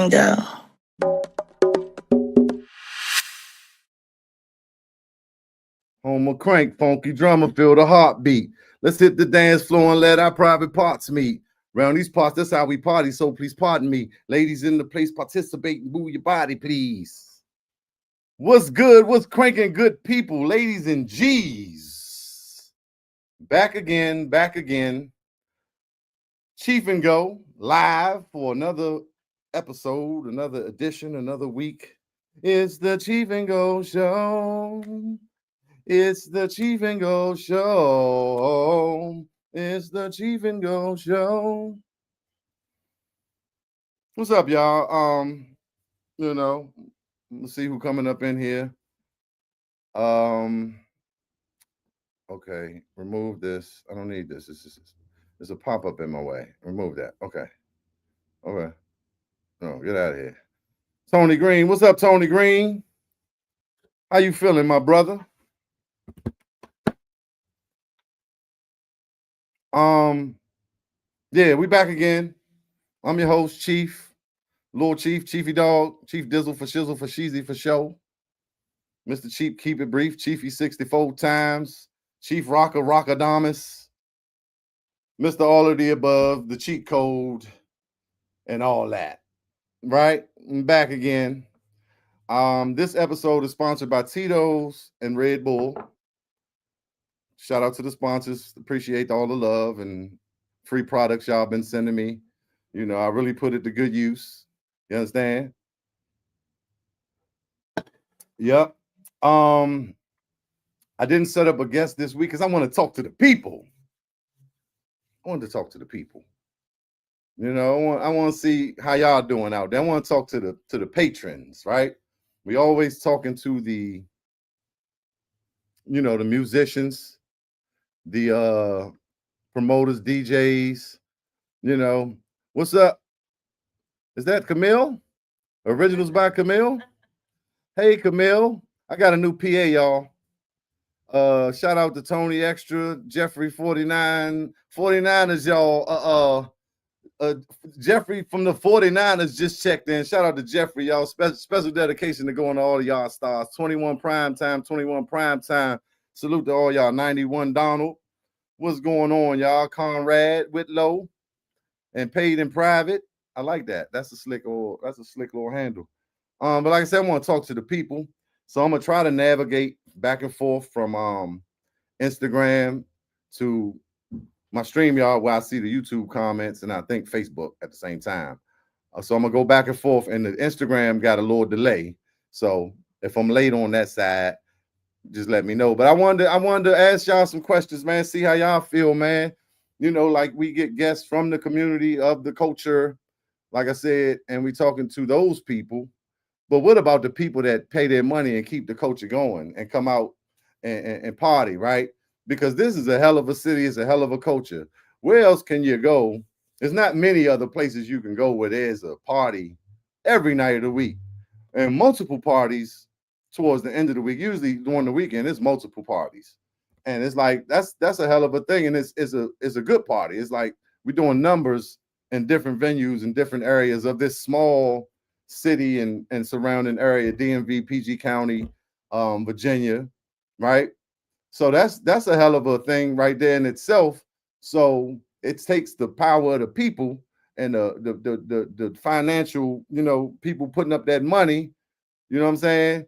Chiefing go. Homer crank, funky drummer, feel the heartbeat. Let's hit the dance floor and let our private parts meet. Round these parts, that's how we party, so please pardon me. Ladies in the place, participate and move your body, please. What's good? What's cranking, good people, ladies and G's? Back again, back again. Chief and Go, live for another episode, another edition, another week. It's the Chief and Go Show. It's the Chief and Go Show. It's the Chief and Go Show. What's up, y'all? Let's see who coming up in here. Okay, remove this. I don't need this. There's a pop-up in my way. Remove that. Okay. No, get out of here. Tony Green. What's up, Tony Green? How you feeling, my brother? Yeah, we back again. I'm your host, Chief, Lord Chief, Chiefy Dog, Chief Dizzle for Shizzle for Sheezy for show. Mr. Chief, keep it brief, Chiefy 64 times, Chief Rockadamus, Mr. All of the Above, the cheat code, and all that. Right? I'm back again. This episode is sponsored by Tito's and Red Bull. Shout out to the sponsors. Appreciate all the love and free products y'all been sending me. You know, I really put it to good use. You understand? Yep. I didn't set up a guest this week because I want to talk to the people. I wanted to talk to the people. You know, I want to see how y'all doing out there. I want to talk to the patrons, right? We always talking to the musicians, the promoters, DJs, what's up? Is that Camille? Originals by Camille? Hey, Camille. I got a new PA, y'all. Shout out to Tony Extra, Jeffrey 49. 49ers, y'all. Jeffrey from the 49ers just checked in. Shout out to Jeffrey, y'all. Special dedication to going to all of y'all stars. 21 prime time. Salute to all y'all. 91 Donald. What's going on, y'all? Conrad, Whitlow, and Paid in Private. I like that. That's a slick little handle. But like I said, I want to talk to the people. So I'm gonna try to navigate back and forth from Instagram to my StreamYard where I see the YouTube comments and I think Facebook at the same time. So I'm gonna go back and forth, and the Instagram got a little delay. So if I'm late on that side, just let me know. But I wanted to ask y'all some questions, man. See how y'all feel, man. You know, like we get guests from the community of the culture, like I said, and we talking to those people. But what about the people that pay their money and keep the culture going and come out and party, right? Because this is a hell of a city. It's a hell of a culture. Where else can you go? There's not many other places you can go where there's a party every night of the week and multiple parties towards the end of the week. Usually during the weekend, it's multiple parties. And it's like, that's a hell of a thing. And it's a good party. It's like we're doing numbers in different venues in different areas of this small city and surrounding area, DMV, PG County, Virginia, right? So that's a hell of a thing right there in itself. So it takes the power of the people and the financial, people putting up that money, you know what I'm saying?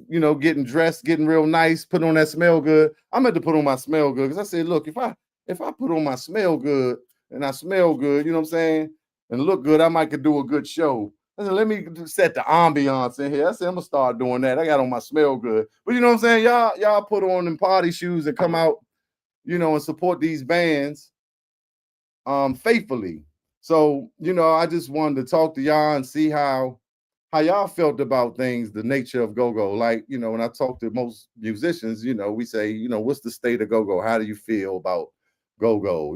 Getting dressed, getting real nice, putting on that smell good. I meant to put on my smell good because I said, look, if I put on my smell good and I smell good, you know what I'm saying, and look good, I might could do a good show. I said, let me set the ambiance in here. I said, I'm gonna start doing that. I got on my smell good. But you know what I'm saying? Y'all put on them party shoes and come out, and support these bands faithfully. So, I just wanted to talk to y'all and see how y'all felt about things, the nature of go-go. Like, when I talk to most musicians, we say, what's the state of go-go? How do you feel about go-go?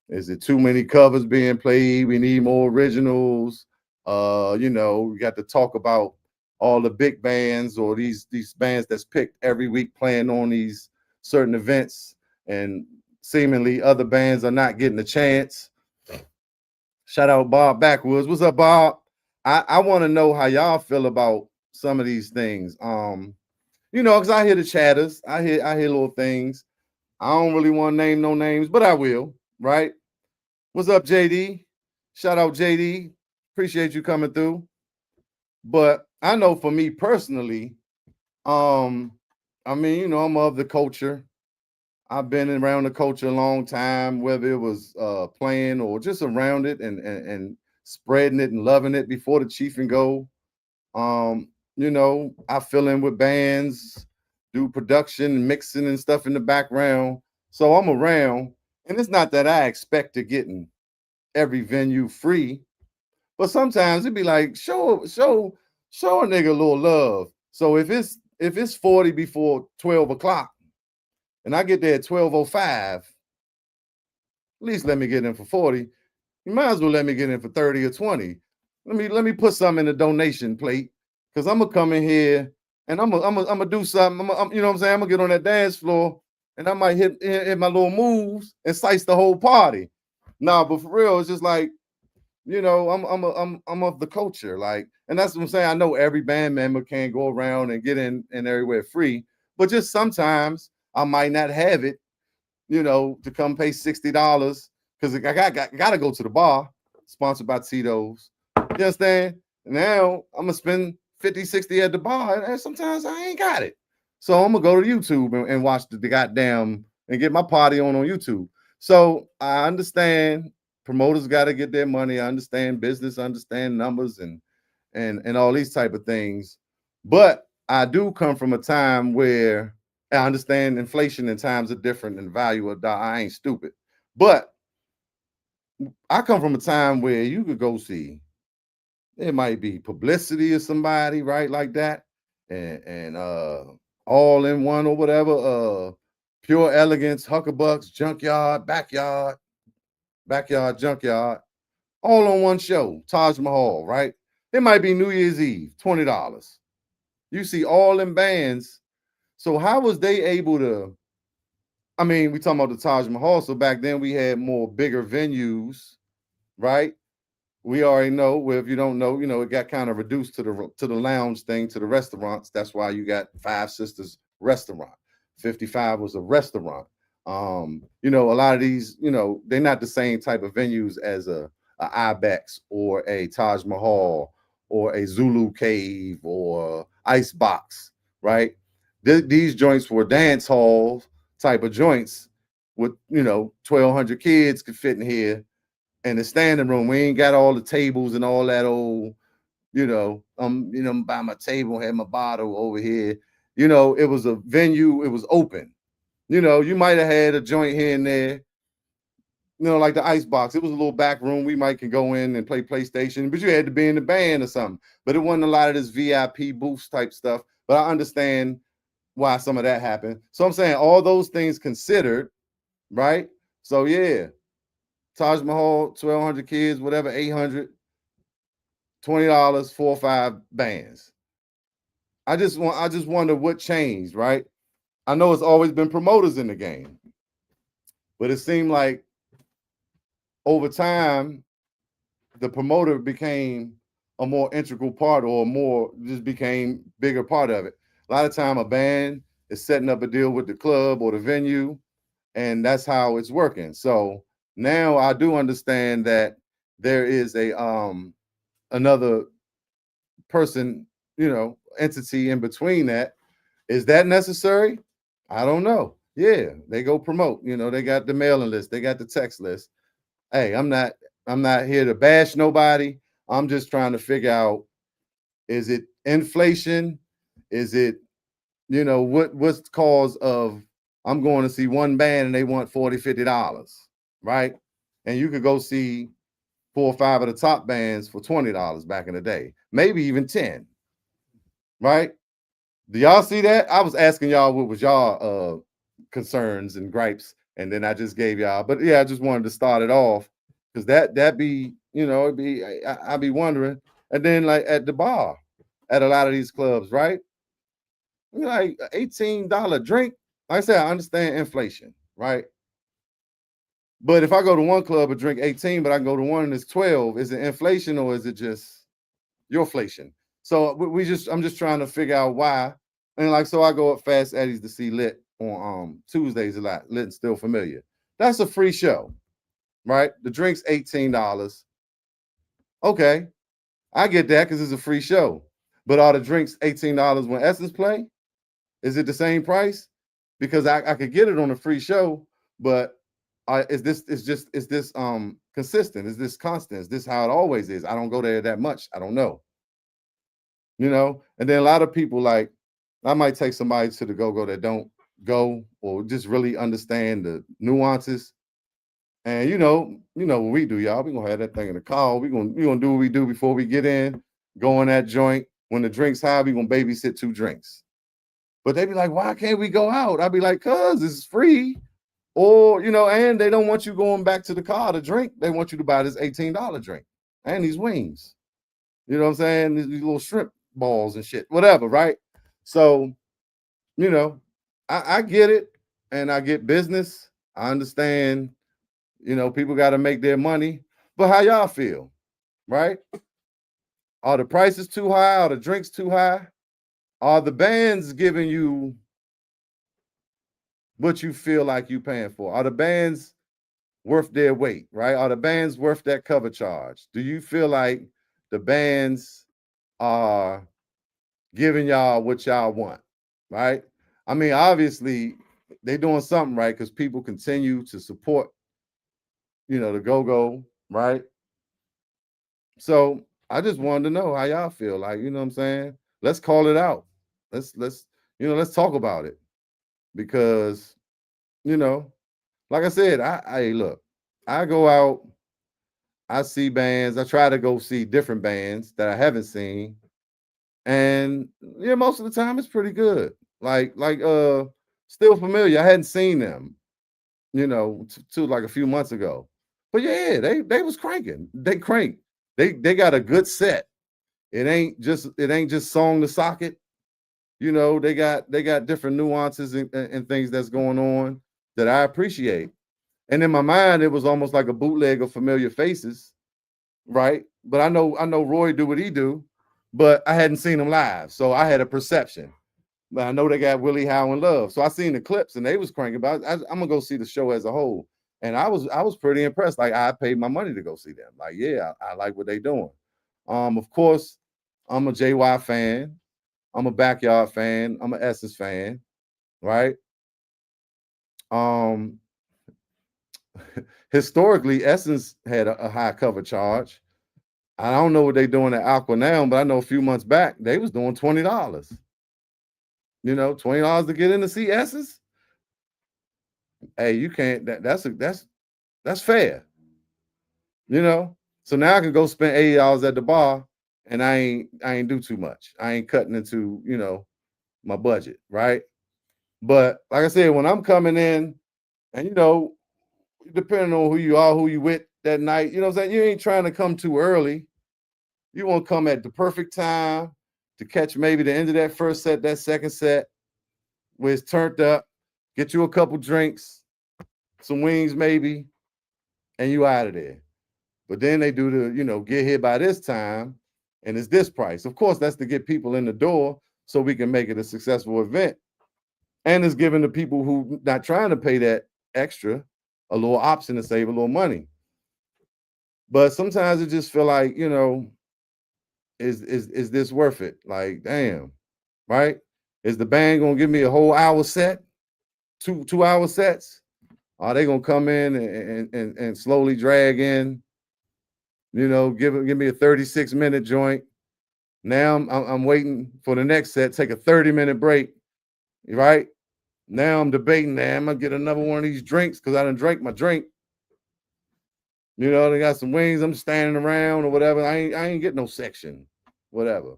Is it too many covers being played? We need more originals. We got to talk about all the big bands or these bands that's picked every week playing on these certain events, and seemingly other bands are not getting a chance. Shout out Bob Backwoods. What's up, Bob? I want to know how y'all feel about some of these things. Because I hear the chatters, I hear little things. I don't really want to name no names, but I will, right? What's up, JD? Shout out JD. Appreciate you coming through. But I know for me personally, um, I'm of the culture. I've been around the culture a long time, whether it was playing or just around it and spreading it and loving it before the chief and go. I fill in with bands, do production, mixing and stuff in the background. So I'm around, and it's not that I expect to get in every venue free, but sometimes it'd be like show a nigga a little love. So if it's 40 before 12 o'clock and I get there at 12:05, at least let me get in for 40. You might as well let me get in for 30 or 20. Let me put some in the donation plate because I'm gonna come in here and I'm gonna do something. You know what I'm saying? I'm gonna get on that dance floor and I might hit my little moves and size the whole party. Nah, but for real, it's just like, I'm of the culture, like, and that's what I'm saying. I know every band member can't go around and get in and everywhere free, but just sometimes I might not have it, to come pay $60 because I gotta go to the bar, sponsored by Tito's. You understand? Now I'm gonna spend 50, 60 at the bar, and sometimes I ain't got it. So I'm gonna go to YouTube and watch the goddamn and get my party on YouTube. So I understand promoters got to get their money. I understand business, I understand numbers and all these type of things. But I do come from a time where I understand inflation and times are different and the value of dollar. I ain't stupid. But I come from a time where you could go see, it might be publicity of somebody, right? Like that. And all in one or whatever. Pure Elegance, Huckabucks, Backyard, Junkyard, all on one show. Taj Mahal, right? It might be New Year's Eve, $20. You see all them bands. So how was they able to? I mean, we talking about the Taj Mahal. So back then we had more bigger venues, right? We already know. Well, if you don't know, it got kind of reduced to the lounge thing, to the restaurants. That's why you got Five Sisters Restaurant. 55 was a restaurant. A lot of these, they're not the same type of venues as a Ibex or a Taj Mahal or a Zulu Cave or Icebox, right? These joints were dance halls type of joints with 1,200 kids could fit in here, and the standing room. We ain't got all the tables and all that old, by my table, had my bottle over here. It was a venue, it was open. You might have had a joint here and there, like the Icebox. It was a little back room. We might can go in and play PlayStation, but you had to be in the band or something. But it wasn't a lot of this VIP booths type stuff. But I understand why some of that happened. So I'm saying all those things considered, right? So yeah, Taj Mahal, 1,200 kids, whatever, 800, $20, 4 or 5 bands. I just wonder what changed, right? I know it's always been promoters in the game, but it seemed like over time the promoter became a more integral part, or more just became bigger part of it. A lot of time a band is setting up a deal with the club or the venue, and that's how it's working. So now I do understand that there is a another person, entity in between that. Is that necessary? I don't know. Yeah, they go promote. They got the mailing list, they got the text list. Hey, I'm not here to bash nobody. I'm just trying to figure out, is it inflation? Is it, what's the cause of I'm going to see one band and they want $40, $50, right? And you could go see 4 or 5 of the top bands for $20 back in the day, maybe even 10, right? Do y'all see that? I was asking y'all what was y'all concerns and gripes, and then I just gave y'all. But yeah, I just wanted to start it off because that be, it'd be I'd be wondering. And then like at the bar, at a lot of these clubs, right? Like $18 drink. Like I said, I understand inflation, right? But if I go to one club and drink 18, but I can go to one and it's 12, is it inflation or is it just your inflation. So I'm just trying to figure out why. And like, so I go up Fast Eddie's to see Lit on Tuesdays a lot. Lit and Still Familiar. That's a free show, right? The drink's $18. Okay, I get that because it's a free show. But are the drinks $18 when Essence play? Is it the same price? Because I could get it on a free show, but is this consistent? Is this constant? Is this how it always is? I don't go there that much. I don't know. You know, and then a lot of people, like, I might take somebody to the go-go that don't go or just really understand the nuances. And you know what we do, y'all. We gonna have that thing in the car. We gonna do what we do before we get in, go in that joint. When the drink's high, we gonna babysit 2 drinks. But they be like, why can't we go out? I'd be like, cause it's free. Or, and they don't want you going back to the car to drink. They want you to buy this $18 drink and these wings. You know what I'm saying? These little shrimp balls and shit, whatever, right? So, I get it, and I get business. I understand, people got to make their money. But how y'all feel, right? Are the prices too high? Are the drinks too high? Are the bands giving you what you feel like you paying for? Are the bands worth their weight, right? Are the bands worth that cover charge? Do you feel like the bands are giving y'all what y'all want, right? I mean, obviously, they're doing something right because people continue to support, the go-go, right? So I just wanted to know how y'all feel. Like, you know what I'm saying? Let's call it out. Let's talk about it. Because, like I said, I look, I go out, I see bands, I try to go see different bands that I haven't seen. And most of the time it's pretty good. Like Still Familiar. I hadn't seen them, to like a few months ago. But yeah, they was cranking. They crank. They got a good set. It ain't just song to socket. They got different nuances and things that's going on that I appreciate. And in my mind, it was almost like a bootleg of Familiar Faces, right? But I know Roy do what he do, but I hadn't seen him live, so I had a perception. But I know they got Willie Howe and Love, so I seen the clips and they was cranking. But I'm gonna go see the show as a whole, and I was pretty impressed. Like, I paid my money to go see them. Like, yeah, I like what they doing. Of course, I'm a JY fan. I'm a Backyard fan. I'm an Essence fan, right? Historically, Essence had a high cover charge. I don't know what they're doing at Aqua now, but I know a few months back they was doing $20. $20 to get in to see Essence. Hey, you can't. That's fair. So now I can go spend $80 at the bar, and I ain't do too much. I ain't cutting into my budget, right? But like I said, when I'm coming in, and depending on who you are, who you with that night, what I'm saying, you ain't trying to come too early. You want to come at the perfect time to catch maybe the end of that first set, that second set, where it's turned up, get you a couple drinks, some wings maybe, and you out of there. But then they do the, get here by this time, and it's this price. Of course, that's to get people in the door so we can make it a successful event. And it's giving the people who not trying to pay that extra a little option to save a little money. But sometimes it just feel like, is this worth it? Like, damn, right? Is the band gonna give me a whole hour set, 2-hour sets? Are they gonna come in and slowly drag in? Give me a 36-minute joint. Now I'm waiting for the next set. Take a 30-minute break, right? Now I'm debating. I'm gonna get another one of these drinks because I done drank my drink. They got some wings. I'm standing around or whatever. I ain't getting no section, whatever.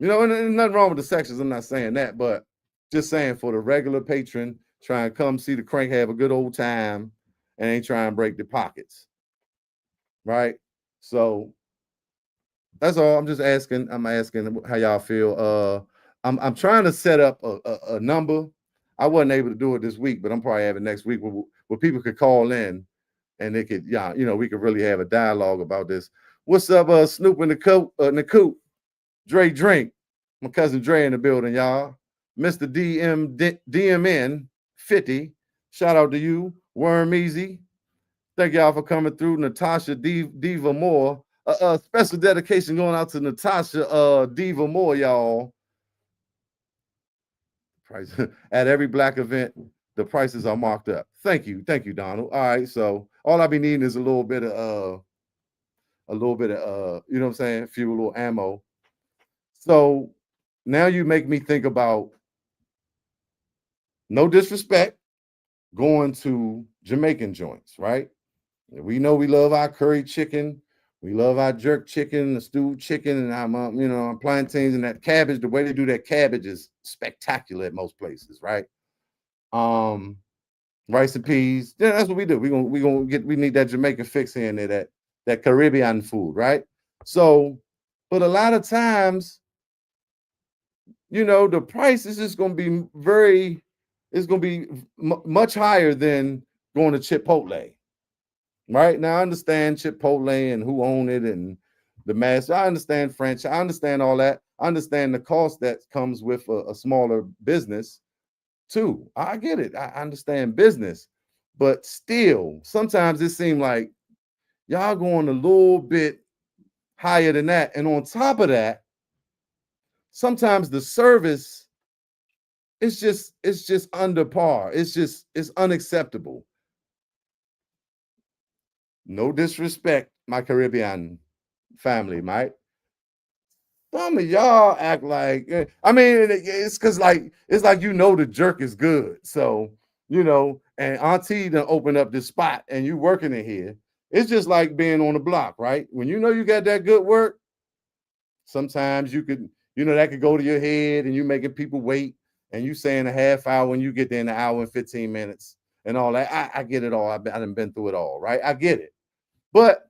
And there's nothing wrong with the sections. I'm not saying that, but just saying for the regular patron, trying to come see the crank, have a good old time, and ain't trying to break their pockets, right? So that's all. I'm just asking. I'm asking how y'all feel. I'm trying to set up a number. I wasn't able to do it this week, but I'm probably having next week where people could call in and they could, we could really have a dialogue about this. What's up, Snoop in the coop? Dre Drink. My cousin Dre in the building, y'all. Mr. DMN 50. Shout out to you. Worm Easy. Thank y'all for coming through. Natasha Diva Moore. Special dedication going out to Natasha Diva Moore, y'all. Price at every black event, the prices are marked up. Thank you, Donald. All right, so all I be needing is a little bit of you know what I'm saying, fuel, little ammo. So now you make me think about, no disrespect, going to Jamaican joints, right? We know we love our curry chicken, we love our jerk chicken, the stewed chicken, and our plantains and that cabbage. The way they do that cabbage is spectacular at most places, right? Rice and peas. Yeah, that's what we do. We need that Jamaican fix in there, that Caribbean food, right? So, but a lot of times, the price is just going to be much higher than going to Chipotle, right? Now, I understand Chipotle and who own it and the master. I understand French. I understand all that. I understand the cost that comes with a smaller business too. I get it. I understand business, but still, sometimes it seems like y'all going a little bit higher than that. And on top of that, sometimes the service it's just under par. It's unacceptable. No disrespect, my Caribbean family, right? Some of y'all act like, it's because it's like the jerk is good. So, and Auntie done open up this spot and you working in here. It's just like being on the block, right? When you got that good work, sometimes you could, that could go to your head and you making people wait and you saying a half hour when you get there in an hour and 15 minutes and all that. I get it all. I done been through it all, right? I get it. But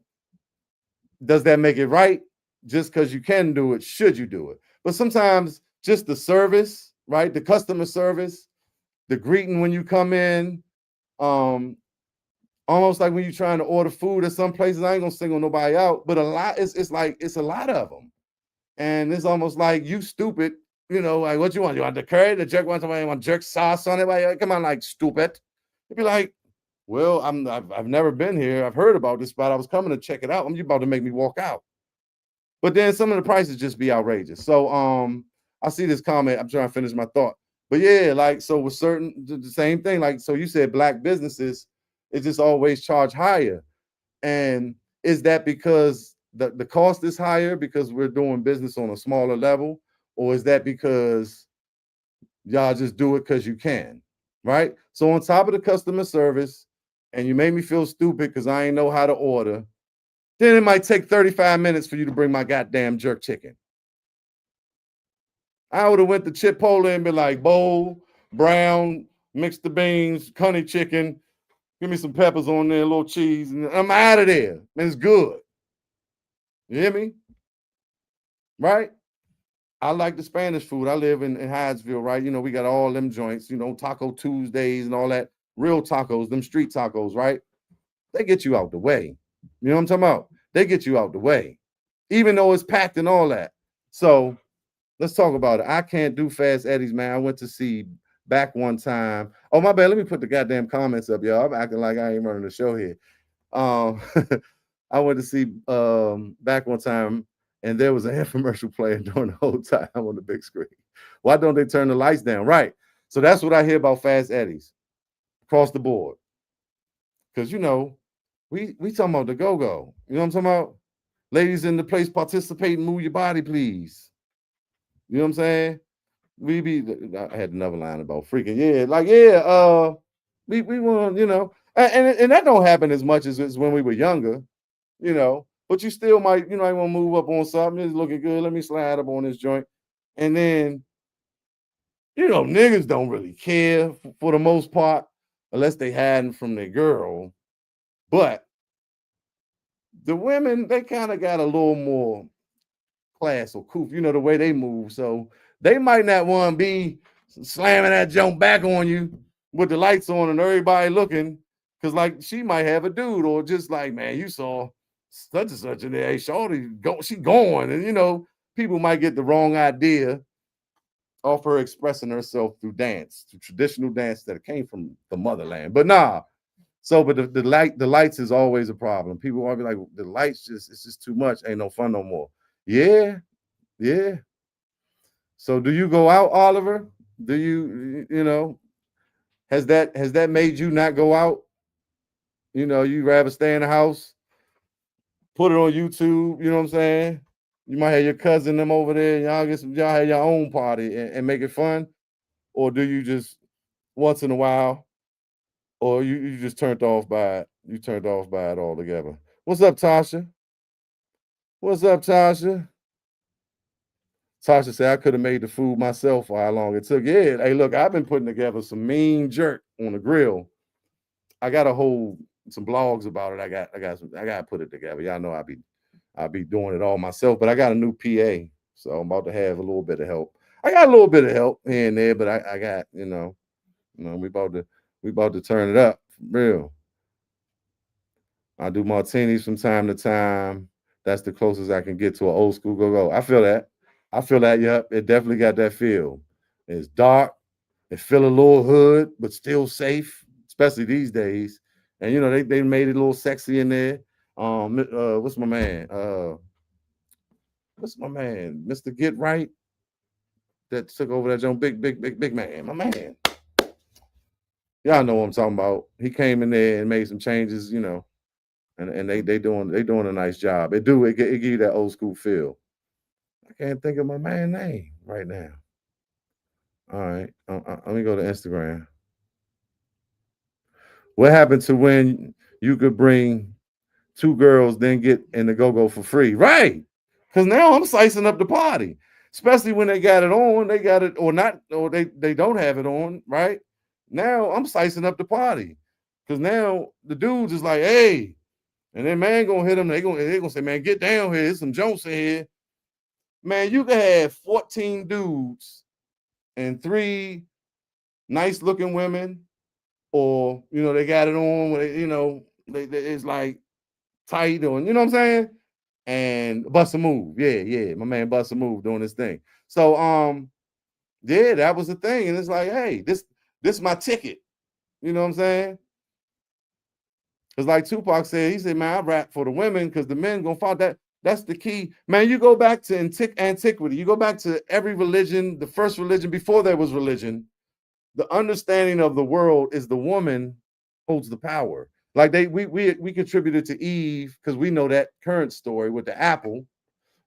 does that make it right? Just because you can do it, should you do it? But sometimes just the service, right? The customer service, the greeting when you come in, almost like when you're trying to order food at some places. I ain't gonna single nobody out, but it's a lot of them. And it's almost like, you stupid, like, what you want? You want the curry? The jerk wants somebody want jerk sauce on it? Like, come on, like, stupid. You'd be like, well, I've never been here. I've heard about this spot. I was coming to check it out. You about to make me walk out. But then some of the prices just be outrageous. So I see this comment. I'm trying to finish my thought. But yeah, like, so with the same thing, like, so you said black businesses, it just always charge higher. And is that because the cost is higher because we're doing business on a smaller level? Or is that because y'all just do it because you can, right? So on top of the customer service, and you made me feel stupid because I ain't know how to order, then it might take 35 minutes for you to bring my goddamn jerk chicken. I would have went to Chipotle and been like, bowl, brown, mix the beans, honey chicken, give me some peppers on there, a little cheese, and I'm out of there. And it's good. You hear me? Right? I like the Spanish food. I live in Hyattsville, right? We got all them joints, Taco Tuesdays and all that. Real tacos, them street tacos, right? They get you out the way. You know what I'm talking about? They get you out the way, even though it's packed and all that. So let's talk about it. I can't do Fast Eddie's, man. I went to see Back one time. Oh, my bad. Let me put the goddamn comments up, y'all. I'm acting like I ain't running the show here. I went to see Back one time, and there was an infomercial playing during the whole time on the big screen. Why don't they turn the lights down? Right. So that's what I hear about Fast Eddie's across the board. Because, we talking about the go-go. You know what I'm talking about? Ladies in the place, participate and move your body, please. You know what I'm saying? I had another line about freaking, we want, and that don't happen as much as when we were younger, but you still might, I want to move up on something. It's looking good. Let me slide up on this joint. And then, niggas don't really care for the most part, unless they hiding from their girl. But the women, they kind of got a little more class or coof, the way they move. So they might not want to be slamming that jump back on you with the lights on and everybody looking, because like she might have a dude, or just like, man, you saw such and such in there. Hey, shorty, she going. And, you know, people might get the wrong idea of her expressing herself through dance, through traditional dance that came from the motherland. But nah. So, but the lights is always a problem. People always be like, the lights it's just too much. Ain't no fun no more. Yeah. So do you go out, Oliver? Do you know, has that made you not go out? You know, you rather stay in the house, put it on YouTube, you know what I'm saying? You might have your cousin them over there, and y'all have your own party and make it fun. Or do you just once in a while, or you just turned off by it? You turned off by it altogether. What's up, Tasha? What's up, Tasha? Tasha said I could have made the food myself for how long it took. Yeah, hey, look, I've been putting together some mean jerk on the grill. I got some blogs about it. I gotta put it together. Y'all know I'll be doing it all myself, but I got a new PA, so I'm about to have a little bit of help. I got a little bit of help here and there, but I got, we about to turn it up for real. I do martinis from time to time. That's the closest I can get to an old school go-go. I feel that. Yep. It definitely got that feel. It's dark. It feel a little hood, but still safe, especially these days. And they made it a little sexy in there. What's my man? Mr. Get Right that took over that joint. Big man. My man. Y'all know what I'm talking about. He came in there and made some changes, and they doing a nice job. It give you that old school feel. I can't think of my man's name right now. All right, let me go to Instagram. What happened to when you could bring two girls, then get in the go-go for free? Right, because now I'm slicing up the party, especially when they got it on, they got it or not, or they don't have it on. Right now, I'm slicing up the party because now the dudes is like, hey. And then man gonna hit them. They gonna say, man, get down here. There's some Jones in here. Man, you can have 14 dudes and 3 nice looking women, or they got it on. It's like tight on. You know what I'm saying? And bust a move. Yeah. My man bust a move doing this thing. So yeah, that was the thing. And it's like, hey, this is my ticket. You know what I'm saying? It's like Tupac said, he said, man, I rap for the women because the men gonna follow that. That's the key. Man, you go back to antiquity. You go back to every religion, the first religion before there was religion. The understanding of the world is the woman holds the power. Like we contributed to Eve because we know that current story with the apple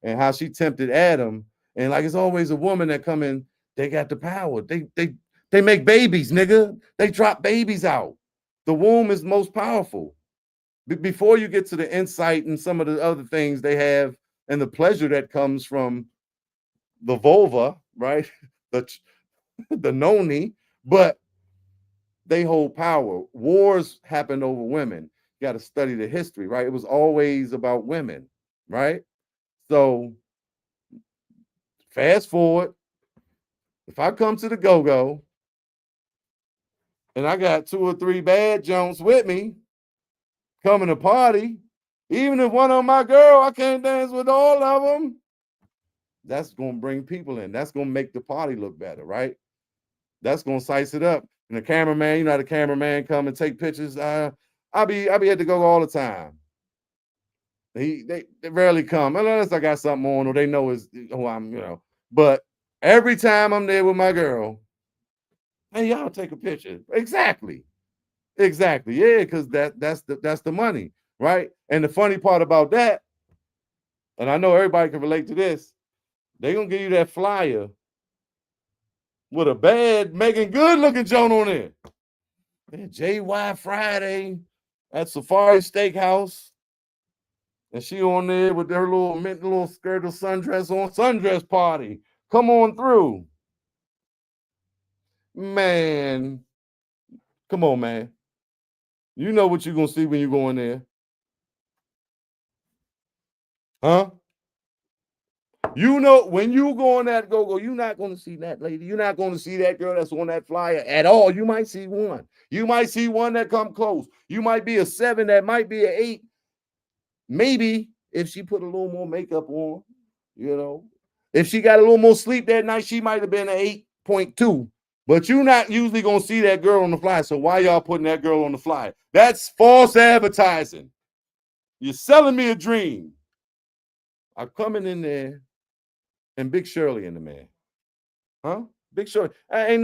and how she tempted Adam. And like it's always a woman that come in, they got the power. They make babies, nigga. They drop babies out. The womb is most powerful. Before you get to the insight and some of the other things they have and the pleasure that comes from the vulva, right? The noni, but they hold power. Wars happened over women. You got to study the history, right? It was always about women, right? So fast forward, if I come to the go-go and I got 2 or 3 bad Jones with me coming to party, even if one of my girl, I can't dance with all of them, that's going to bring people in. That's going to make the party look better, right? That's going to size it up. And the cameraman, how the cameraman come and take pictures. I'll be at the go all the time. They rarely come unless I got something on or they know is who I'm, But every time I'm there with my girl, hey, y'all take a picture. Exactly. Yeah, because that's the money, right? And the funny part about that, and I know everybody can relate to this, they're gonna give you that flyer with a bad Megan Good looking joint on it. JY Friday at Safari Steakhouse. And she on there with her little skirt or sundress on. Sundress party. Come on through. Man. Come on, man. You know what you're going to see when you go in there. Huh? You know, when you go on that go-go, you're not going to see that lady. You're not going to see that girl that's on that flyer at all. You might see one. You might see one that come close. You might be a 7, that might be an 8. maybe if she put a little more makeup on, you know, if she got a little more sleep that night, she might have been an 8.2. But you're not usually gonna see that girl on the flyer. So why y'all putting that girl on the flyer? That's false advertising. You're selling me a dream. I'm coming in there, and Big Shirley in the man. Huh? Big Shirley. I ain't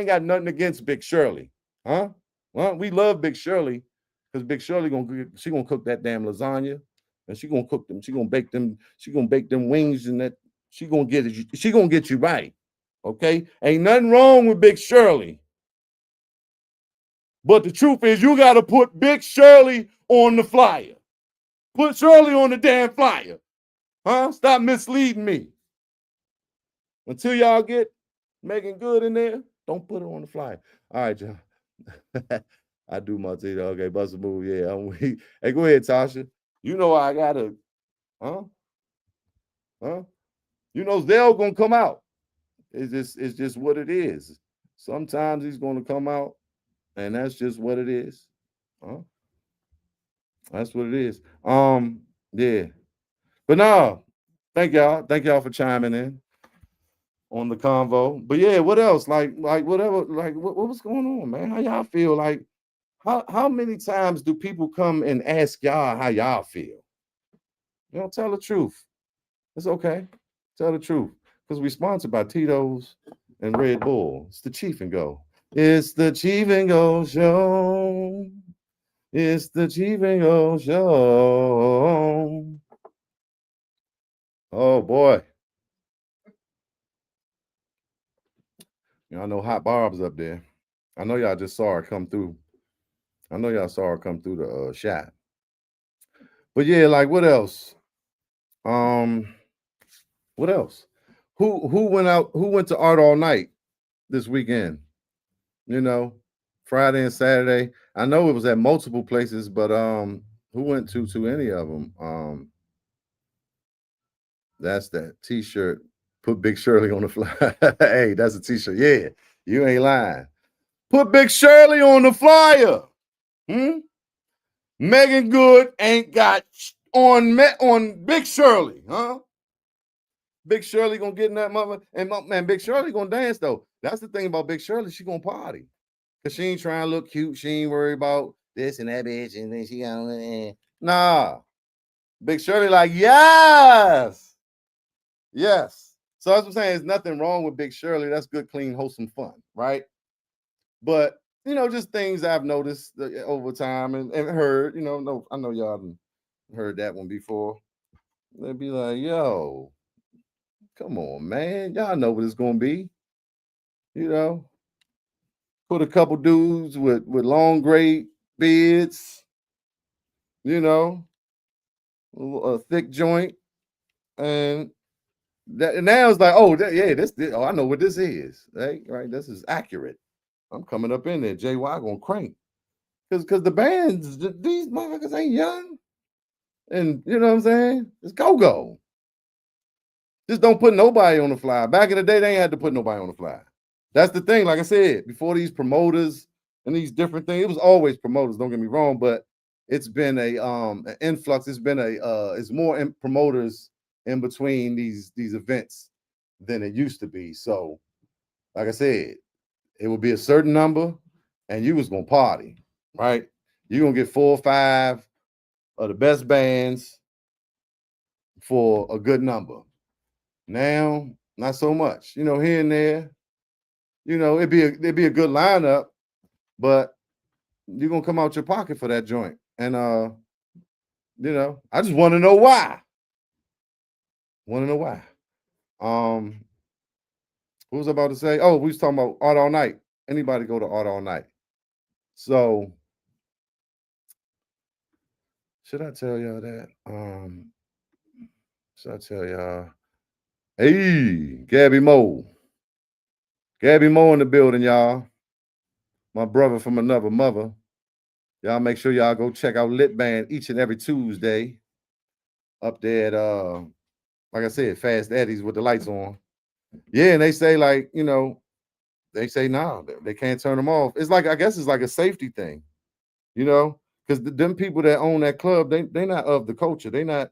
got nothing against Big Shirley. Huh? Well, we love Big Shirley because Big Shirley gonna cook that damn lasagna, and she gonna cook them. She gonna bake them wings, and that she gonna get you right. Okay, ain't nothing wrong with Big Shirley, but the truth is you got to put Big Shirley on the flyer. Put Shirley on the damn flyer. Huh? Stop misleading me. Until y'all get Megan Good in there, don't put her on the flyer. All right, y'all. I do my thing. Okay, bust a move. Yeah, I'm weak. Hey, go ahead, Tasha. You know I gotta, huh? Huh? You know Zell gonna come out. It's just what it is. Sometimes he's gonna come out, and that's just what it is. Huh? That's what it is. Yeah. But no, thank y'all. Thank y'all for chiming in on the convo. But yeah, what else? Like whatever, like what was going on, man? How y'all feel? Like how many times do people come and ask y'all how y'all feel? You know, tell the truth. It's okay. Tell the truth. Because we're sponsored by Tito's and Red Bull. It's the Chief and Go. It's the Chief and Go show. It's the Chief and Go show. Oh boy. Y'all know Hot Barb's up there. I know y'all just saw her come through. I know y'all saw her come through the shot. But yeah, like what else? What else? Who went to Art All Night this weekend? You know, Friday and Saturday. I know it was at multiple places, but who went to any of them? That's that T-shirt. Put Big Shirley on the flyer. Hey, that's a T-shirt. Yeah, you ain't lying. Put Big Shirley on the flyer. Megan Good ain't got on Big Shirley, huh? Big Shirley gonna get in that mother, and man, Big Shirley gonna dance though. That's the thing about Big Shirley. She gonna party. Cause she ain't trying to look cute. She ain't worried about this and that bitch. And then she got nah. Big Shirley, like, yes. Yes. So that's what I'm saying. There's nothing wrong with Big Shirley. That's good, clean, wholesome fun, right? But you know, just things I've noticed over time and heard, you know, no, I know y'all heard that one before. They'd be like, yo, come on, man. Y'all know what it's gonna be. You know, put a couple dudes with long gray beards, you know, a thick joint, and that now it's like, oh, this oh, I know what this is, right? This is accurate. I'm coming up in there, JY gonna crank, because the bands, these motherfuckers ain't young, and you know what I'm saying? It's go. Just don't put nobody on the fly. Back in the day, they ain't had to put nobody on the fly. That's the thing. Like I said, before these promoters and these different things, it was always promoters. Don't get me wrong, but it's been an influx. It's been it's more promoters in between these events than it used to be. So, like I said, it would be a certain number, and you was gonna party, right? You're gonna get 4 or 5 of the best bands for a good number. Now, not so much. You know, here and there. You know, it'd be a good lineup, but you're gonna come out your pocket for that joint. And you know, I just want to know why. Want to know why. What was I about to say? Oh, we was talking about Art All Night. Anybody go to Art All Night? So should I tell y'all that? Should I tell y'all? Hey, Gabby Moe. Gabby Moe in the building, y'all. My brother from another mother. Y'all make sure y'all go check out Lit Band each and every Tuesday up there at like I said, Fast Eddie's with the lights on. Yeah, and they say like, you know, they say nah, they can't turn them off. It's like, I guess it's like a safety thing, you know, because them people that own that club, they not of the culture. They not,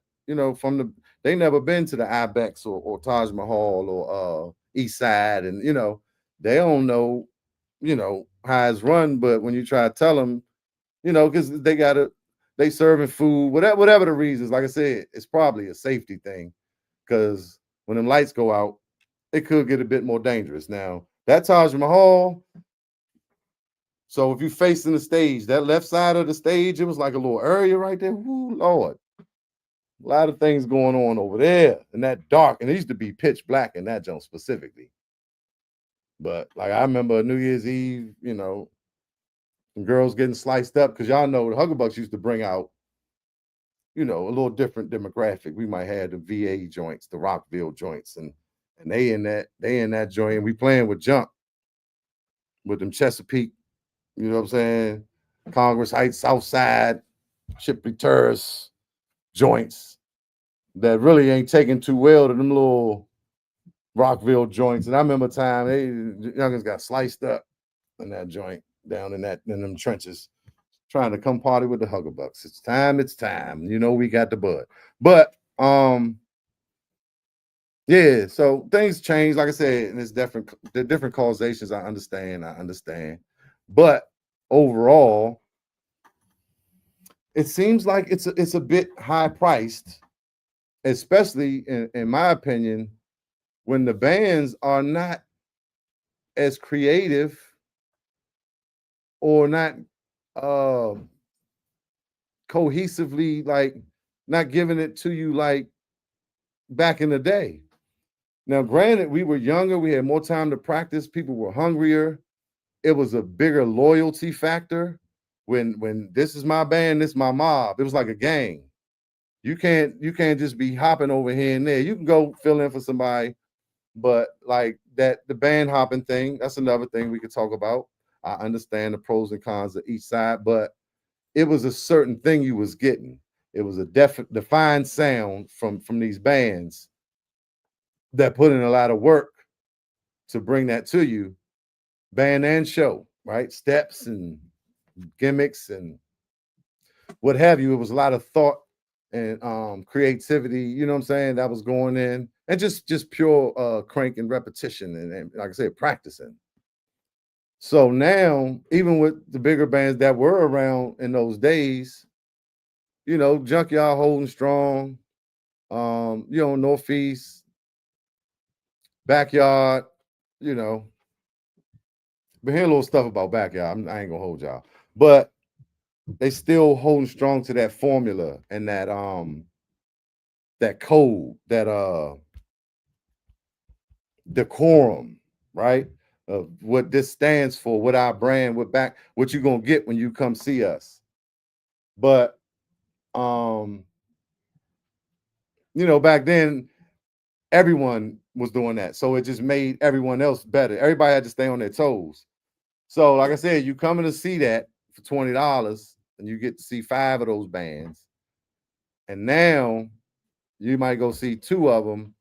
from they never been to the Ibex or Taj Mahal or East Side, and they don't know, how it's run. But when you try to tell them, because they serving food, whatever the reasons. Like I said, it's probably a safety thing, because when them lights go out, it could get a bit more dangerous. Now that Taj Mahal. So if you're facing the stage, that left side of the stage, it was like a little area right there. Woo, Lord. A lot of things going on over there in that dark. And it used to be pitch black in that jump specifically. But like I remember New Year's Eve, some girls getting sliced up, because y'all know the Huggabucks used to bring out, a little different demographic. We might have the VA joints, the Rockville joints, and they in that joint. And we playing with junk with them Chesapeake. You know what I'm saying? Congress Heights, Southside, Shipley Terrace joints that really ain't taking too well to them little Rockville joints. And I remember time the youngins got sliced up in that joint down in them trenches, trying to come party with the Huggabucks. It's time. We got the bud. But yeah, so things change. Like I said, and the different causations. I understand. But overall, it seems like it's a bit high priced, especially in my opinion, when the bands are not as creative or not cohesively, like not giving it to you like back in the day. Now, granted, we were younger, we had more time to practice, people were hungrier. It was a bigger loyalty factor. When this is my band, this is my mob. It was like a gang. You can't just be hopping over here and there. You can go fill in for somebody, but like the band hopping thing, that's another thing we could talk about. I understand the pros and cons of each side, but it was a certain thing you was getting. It was a defined sound from these bands that put in a lot of work to bring that to you, band and show, right? Steps and gimmicks and what have you. It was a lot of thought and creativity, you know what I'm saying, that was going in, and just pure crank and repetition and like I said, practicing. So now, even with the bigger bands that were around in those days, Junkyard holding strong, Northeast, Backyard, but hearing a little stuff about Backyard, I ain't gonna hold y'all, but they still holding strong to that formula and that code, that decorum, right? Of what this stands for, what our brand, what you gonna get when you come see us. But back then everyone was doing that, so it just made everyone else better. Everybody had to stay on their toes. So like I said, you coming to see that for $20 and you get to see 5 of those bands, and now you might go see 2 of them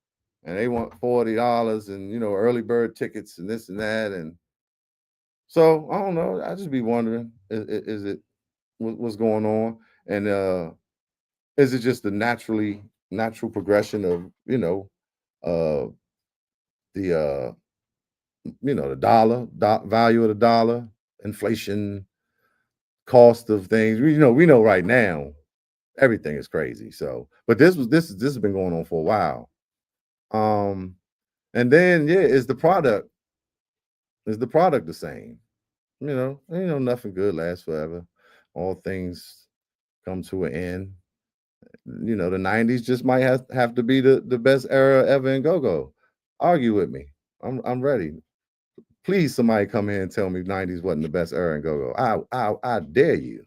and they want $40 and early bird tickets and this and that. And so I don't know, I just be wondering, is it what's going on, and is it just the natural progression of the the dollar, value of the dollar, inflation, cost of things. We know right now everything is crazy. So, but this has been going on for a while. And then is the product the same? Nothing good lasts forever. All things come to an end. The 90s just might have to be the best era ever in go-go. Argue with me. I'm ready. Please, somebody come here and tell me 90s wasn't the best era in go-go. I dare you.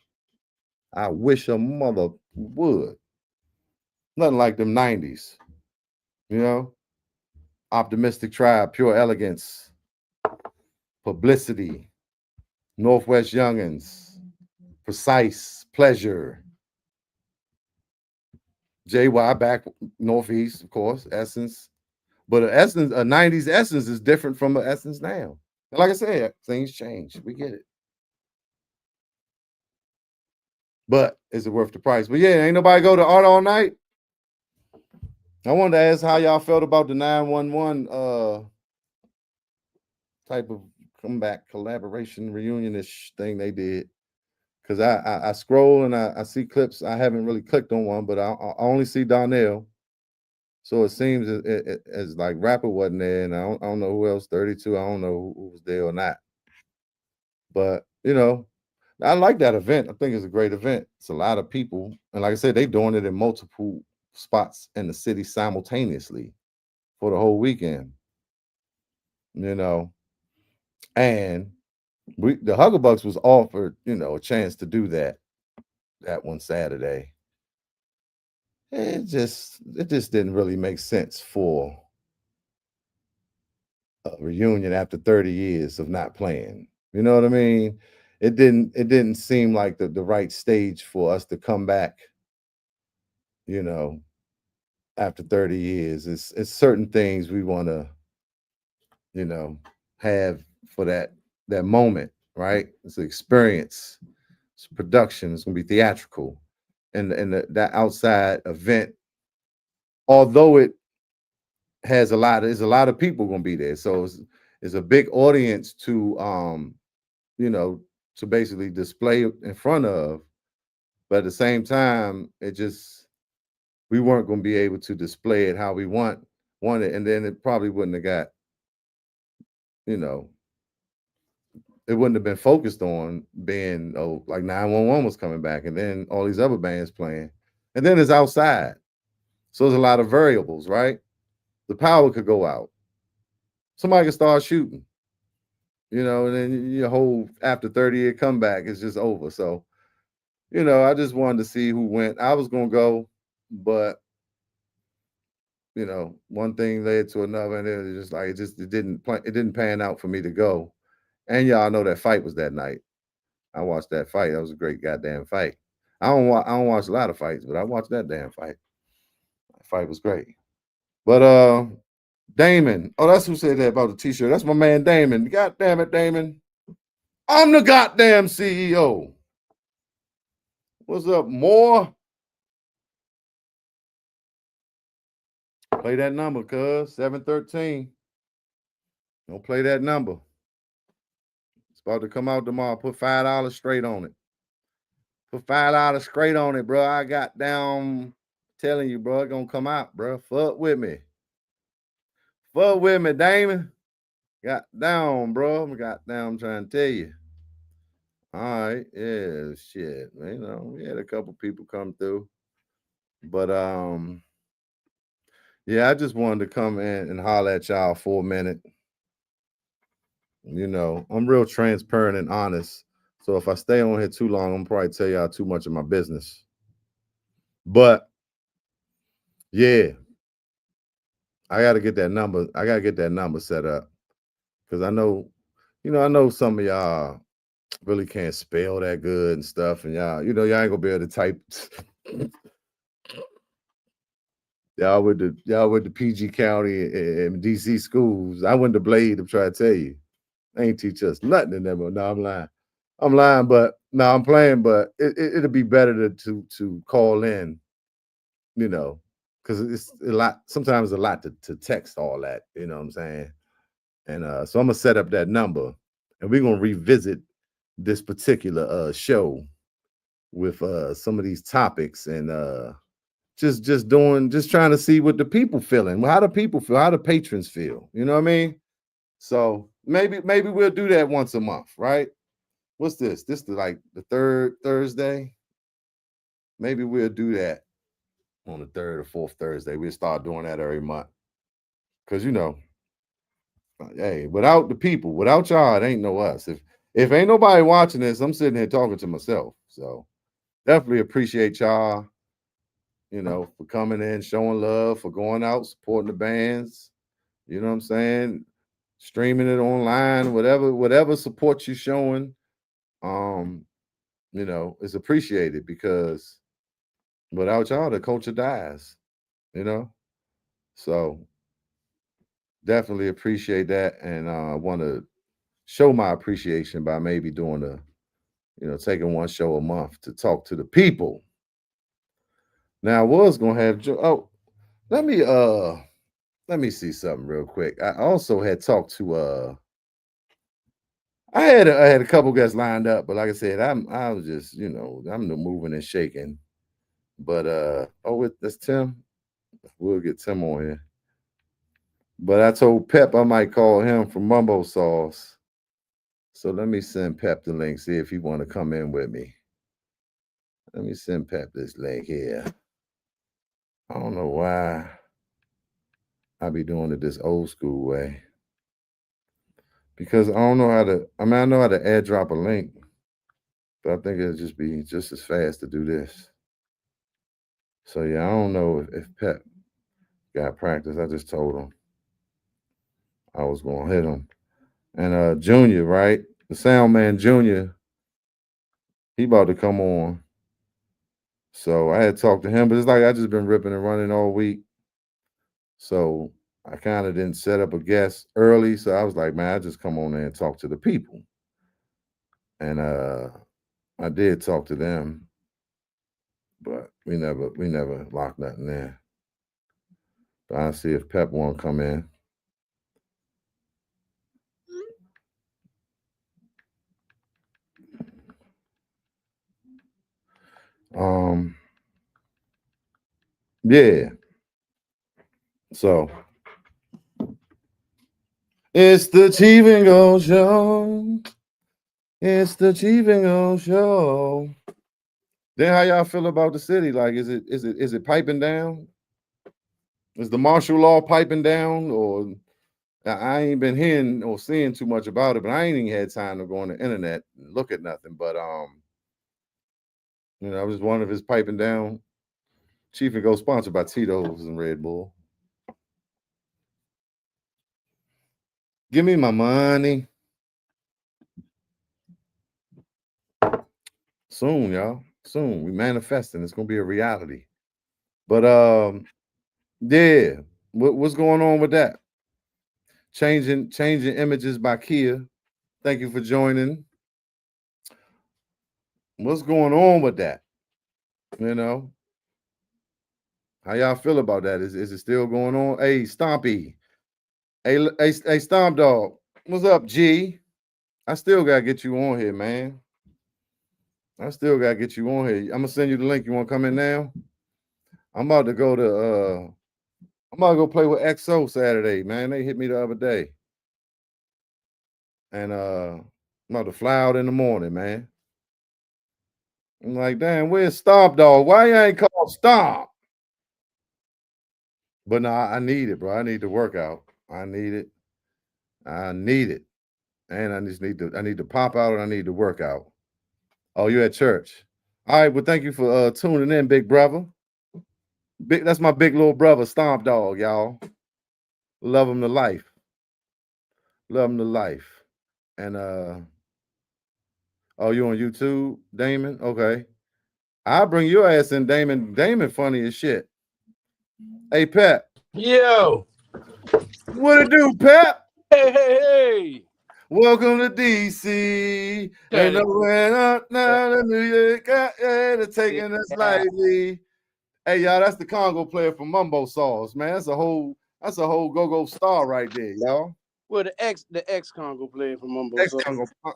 I wish a mother would. Nothing like them 90s. Optimistic Tribe, Pure Elegance, Publicity, Northwest Youngins, Precise, Pleasure, JY back Northeast, of course, Essence. But a 90s Essence is different from an Essence now. And like I said, things change. We get it. But is it worth the price? But yeah, ain't nobody go to Art All Night. I wanted to ask how y'all felt about the 911 type of comeback collaboration reunionish thing they did. Cause I scroll and I see clips. I haven't really clicked on one, but I only see Donnell. So it seems as like Rapper wasn't there, and I don't know who else. 32. I don't know who was there or not. But I like that event. I think it's a great event. It's a lot of people, and like I said, they doing it in multiple spots in the city simultaneously for the whole weekend. And the Huggabucks was offered, a chance to do that one Saturday. It just didn't really make sense for a reunion after 30 years of not playing. You know what I mean? It didn't seem like the right stage for us to come back, you know, after 30 years. It's certain things we want to, have for that moment, right? It's an experience. It's production. It's gonna be theatrical. And that outside event, although it has there's a lot of people gonna be there. So it's a big audience you know, to basically display in front of. But at the same time, we weren't gonna be able to display it how we wanted, and then it probably wouldn't have got, you know, it wouldn't have been focused on being like 911 was coming back, and then all these other bands playing, and then it's outside, so there's a lot of variables, right? The power could go out, somebody could start shooting, and then your whole after 30-year comeback is just over. So I just wanted to see who went. I was gonna go, but one thing led to another, and it was just like it didn't pan out for me to go. And y'all know that fight was that night. I watched that fight. That was a great goddamn fight. I don't watch a lot of fights, but I watched that damn fight. That fight was great. But Damon. Oh, that's who said that about the t-shirt. That's my man Damon. God damn it, Damon. I'm the goddamn CEO. What's up, more? Play that number, cuz 713. Don't play that number. It's about to come out tomorrow. Put $5 straight on it. Put $5 straight on it, bro. I got down telling you, bro, it's gonna come out, bro. Fuck with me. Fuck with me, Damon. Got down, bro. Got down, I'm trying to tell you. All right, yeah, shit. We had a couple people come through. But yeah, I just wanted to come in and holler at y'all for a minute. I'm real transparent and honest. So if I stay on here too long, I'm probably tell y'all too much of my business. But yeah, I gotta get that number. I gotta get that number set up. Cause I know, I know some of y'all really can't spell that good and stuff. And y'all ain't gonna be able to type. y'all with the PG County and DC schools. I went to Blade to try to tell you. They ain't teach us nothing in them. No, I'm lying. I'm lying, but no, I'm playing. But it'll be better to call in, because it's a lot. Sometimes a lot to text all that. You know what I'm saying? And so I'm gonna set up that number, and we're gonna revisit this particular show with some of these topics, and just trying to see what the people feeling. How do people feel? How do patrons feel? You know what I mean? So maybe we'll do that once a month, right? What's this? This is like the third Thursday. Maybe we'll do that on the third or fourth Thursday. We'll start doing that every month. Cause hey, without the people, without y'all, it ain't no us. If ain't nobody watching this, I'm sitting here talking to myself. So definitely appreciate y'all, for coming in, showing love, for going out, supporting the bands. You know what I'm saying? Streaming it online, whatever support you're showing, is appreciated, because without y'all, the culture dies, So definitely appreciate that. And I want to show my appreciation by maybe doing taking one show a month to talk to the people. Now I was gonna have let me see something real quick. I also had talked to I had a couple guests lined up, but like I said, I was just, I'm the moving and shaking. But that's Tim. We'll get Tim on here. But I told Pep I might call him from Mumbo Sauce. So let me send Pep the link, see if he want to come in with me. Let me send Pep this link here. I don't know why I be doing it this old school way. Because I don't know how to, I know how to add drop a link, but I think it'll just be just as fast to do this. So yeah, I don't know if Pep got practice. I just told him I was gonna hit him. And Junior, right? The sound man Junior, he about to come on. So I had talked to him, but it's like I just been ripping and running all week. So I kind of didn't set up a guest early. So I was like, man, I just come on there and talk to the people. And I did talk to them, but we never locked nothing there. But I'll see if Pep won't come in. Yeah. So it's the Chief and Go Show. It's the Chief and Go Show. Then how y'all feel about the city? Like, is it piping down? Is the martial law piping down? Or I ain't been hearing or seeing too much about it, but I ain't even had time to go on the internet and look at nothing. But I was wondering if it's piping down. Chief and Go sponsored by Tito's and Red Bull. Give me my money. Soon, y'all. Soon. We manifesting. It's gonna be a reality. But yeah. What's going on with that? Changing images by Kia. Thank you for joining. What's going on with that? How y'all feel about that? Is it still going on? Hey, Stompy. Hey, Stomp Dog. What's up, G? I still gotta get you on here, man. I still gotta get you on here. I'm gonna send you the link. You wanna come in now? I'm about to go play with XO Saturday, man. They hit me the other day. And I'm about to fly out in the morning, man. I'm like, damn, where's Stomp Dog? Why you ain't called Stomp? But no, I need it, bro. I need the workout. I need it. And I need to pop out and I need to work out. Oh, you at church. All right, well, thank you for tuning in, big brother. That's my big little brother, Stomp Dog, y'all. Love him to life. Love him to life. And oh, you on YouTube, Damon? Okay. I'll bring your ass in, Damon. Damon funny as shit. Hey, Pep. Yo. What it do, Pep? Hey. Welcome to DC. Ain't nowhere up now to New York. They're taking us lightly. Hey, y'all, that's the Congo player from Mumbo Sauce, man. That's a whole go-go star right there, y'all. Well, the ex Congo player from Mumbo Sauce.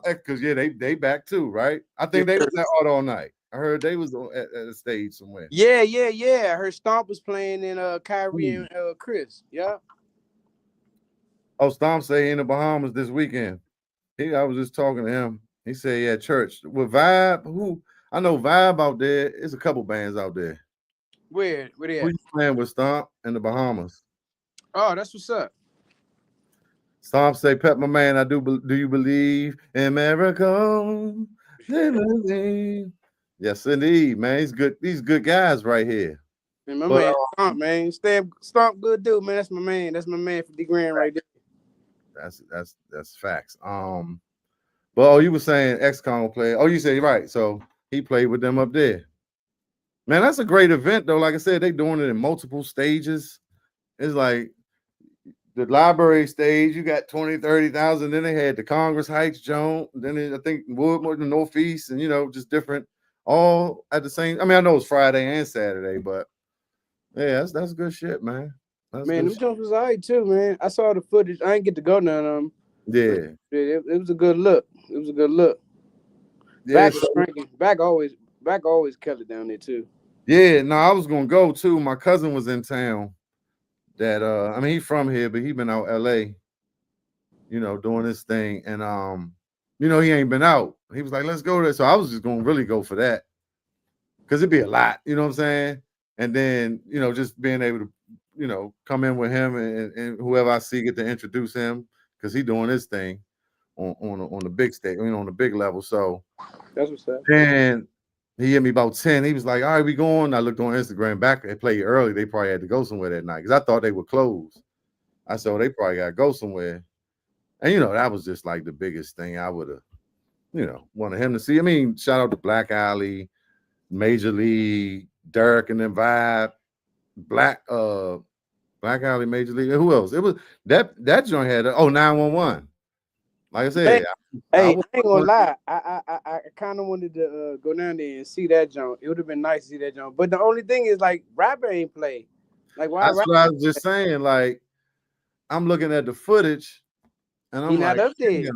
Because yeah, they back too, right? I think they was at Art All Night. I heard they was at a stage somewhere. Yeah. I heard Stomp was playing in Kyrie and Chris. Yeah. Oh, Stomp say in the Bahamas this weekend. I was just talking to him. He said, yeah, church. With Vibe, I know Vibe out there. There's a couple bands out there. Where they at? Who you playing with, Stomp, in the Bahamas? Oh, that's what's up. Stomp say, Pep, my man, do you believe in miracles? Yes, indeed, man. He's good. These good guys right here. And my man Stomp, man. Stomp good dude, man. That's my man. That's my man for D Grand right there. That's facts. But you were saying ex-Con player. Oh, you said right. So he played with them up there. Man, that's a great event though. Like I said, they doing it in multiple stages. It's like the library stage, you got 20, 30,000. Then they had the Congress Heights joint. Then I think Woodmore, the Northeast, and just different, all at the same. I mean, I know it's Friday and Saturday, but yeah, that's good shit, man. That's Man, good them jumps was alright too, man. I saw the footage. I didn't get to go none of them. shit. Yeah. It was a good look. It was a good look. Yeah. Back was cranking. Back always killed it down there too. Yeah, no, I was gonna go too. My cousin was in town. That I mean, he's from here, but he been out LA, doing this thing, and he ain't been out. He was like, "Let's go there." So I was just gonna really go for that because it'd be a lot, you know what I'm saying? And then just being able to, come in with him and whoever I see get to introduce him because he doing his thing on the big stage, on the big level. So That's what's up. and he hit me about 10. He was like, "All right, we going." I looked on Instagram back. They played early. They probably had to go somewhere that night because I thought they were closed. I said, they probably got to go somewhere. And, that was just like the biggest thing I would have, wanted him to see. I mean, shout out to Black Alley, Major League, Dirk and then Vibe, Black Alley, Major League. Who else? It was that joint had 911. Like I said, I ain't gonna lie. I kind of wanted to go down there and see that joint. It would have been nice to see that joint. But the only thing is, like, rapper ain't played. Like, why? That's what I was just saying. Like, I'm looking at the footage, and I'm not like, up there.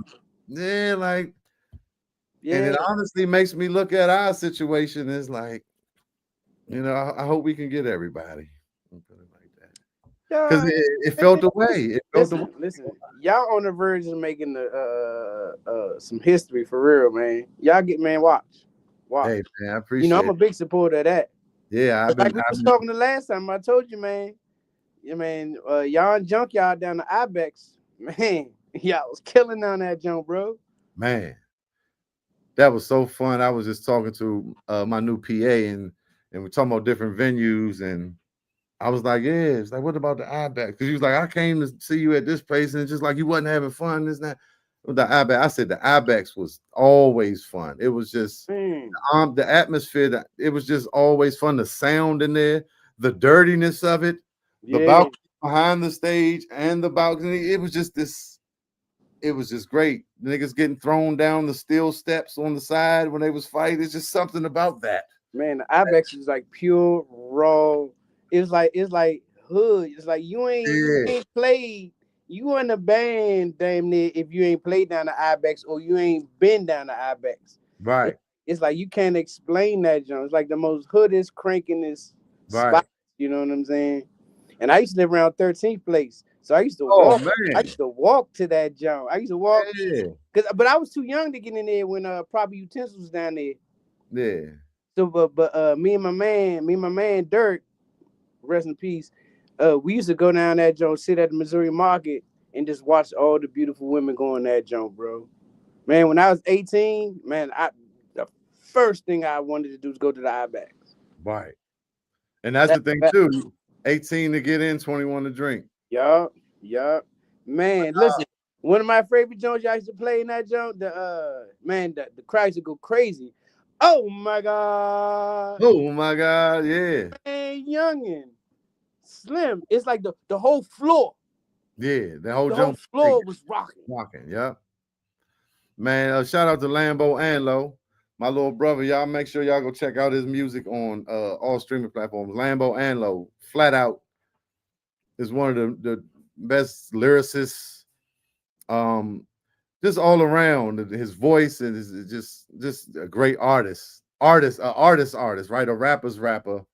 Yeah, like, and it honestly makes me look at our situation as like, I hope we can get everybody. Because it felt the way. Listen, y'all on the verge of making some history for real, man. Y'all watch. Hey, man, I appreciate I'm a big supporter of that. Yeah, we was talking the last time. I told you, man. Yeah, man. Y'all and Junkyard down the Ibex, man. Y'all was killing down that junk, bro. Man, that was so fun. I was just talking to my new PA, and we're talking about different venues, and I was like, yeah, it's like, what about the Ibex? Because he was like, I came to see you at this place, and it's just like you wasn't having fun. This that. The Ibex, I said the Ibex was always fun. It was just the atmosphere. It was just always fun. The sound in there, the dirtiness of it, the balcony behind the stage, and the balcony. It was just this. It was just great. Niggas getting thrown down the steel steps on the side when they was fighting. It's just something about that. Man, the Ibex is like pure raw. It's like hood. It's like you ain't played. You in a band, damn near, if you ain't played down the Ibex or you ain't been down the Ibex. Right. It's like you can't explain that, John. It's like the most hoodest, crankingest spot. You know what I'm saying? And I used to live around 13th place. So I used to walk. Man. I used to walk to that joint. I used to walk. But I was too young to get in there when Proper Utensils was down there. Yeah. So but me and my man Dirk, rest in peace. We used to go down that joint, sit at the Missouri Market, and just watch all the beautiful women go in that joint, bro. Man, when I was 18, man, the first thing I wanted to do was go to the Ibex. Right. And that's the thing too. 18 to get in, 21 to drink. Yup. Man, listen. One of my favorite joints I used to play in that joint, the crowd used to go crazy. Oh my God. Yeah. Man, youngin. Slim. It's like the whole floor. Yeah, the whole floor was rocking. Yeah. Man, shout out to Lambo Anlo, my little brother. Y'all make sure y'all go check out his music on all streaming platforms. Lambo Anlo, flat out, is one of the best lyricists. Just all around. His voice is just a great artist, right? A rapper's rapper.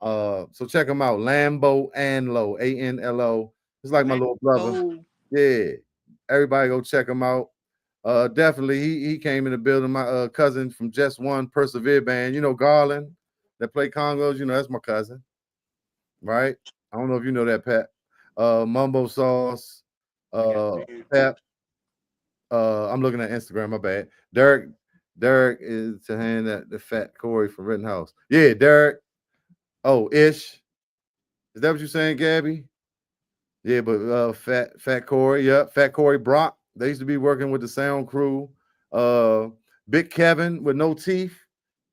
So check him out, Lambo Anlo, Anlo. It's like my little brother. Yeah, everybody go check him out. Definitely, he came in the building. My cousin from Just One Persevere Band, Garland, that play congos. That's my cousin, right? I don't know if you know that, Pat. Mumbo Sauce, Pep. I'm looking at Instagram. My bad. Derek is to hand that the Fat Corey from Rittenhouse. Yeah, Derek. Oh, Ish. Is that what you're saying, Gabby? Yeah, but Fat Corey. Yeah, Fat Corey Brock. They used to be working with the sound crew. Big Kevin with no teeth.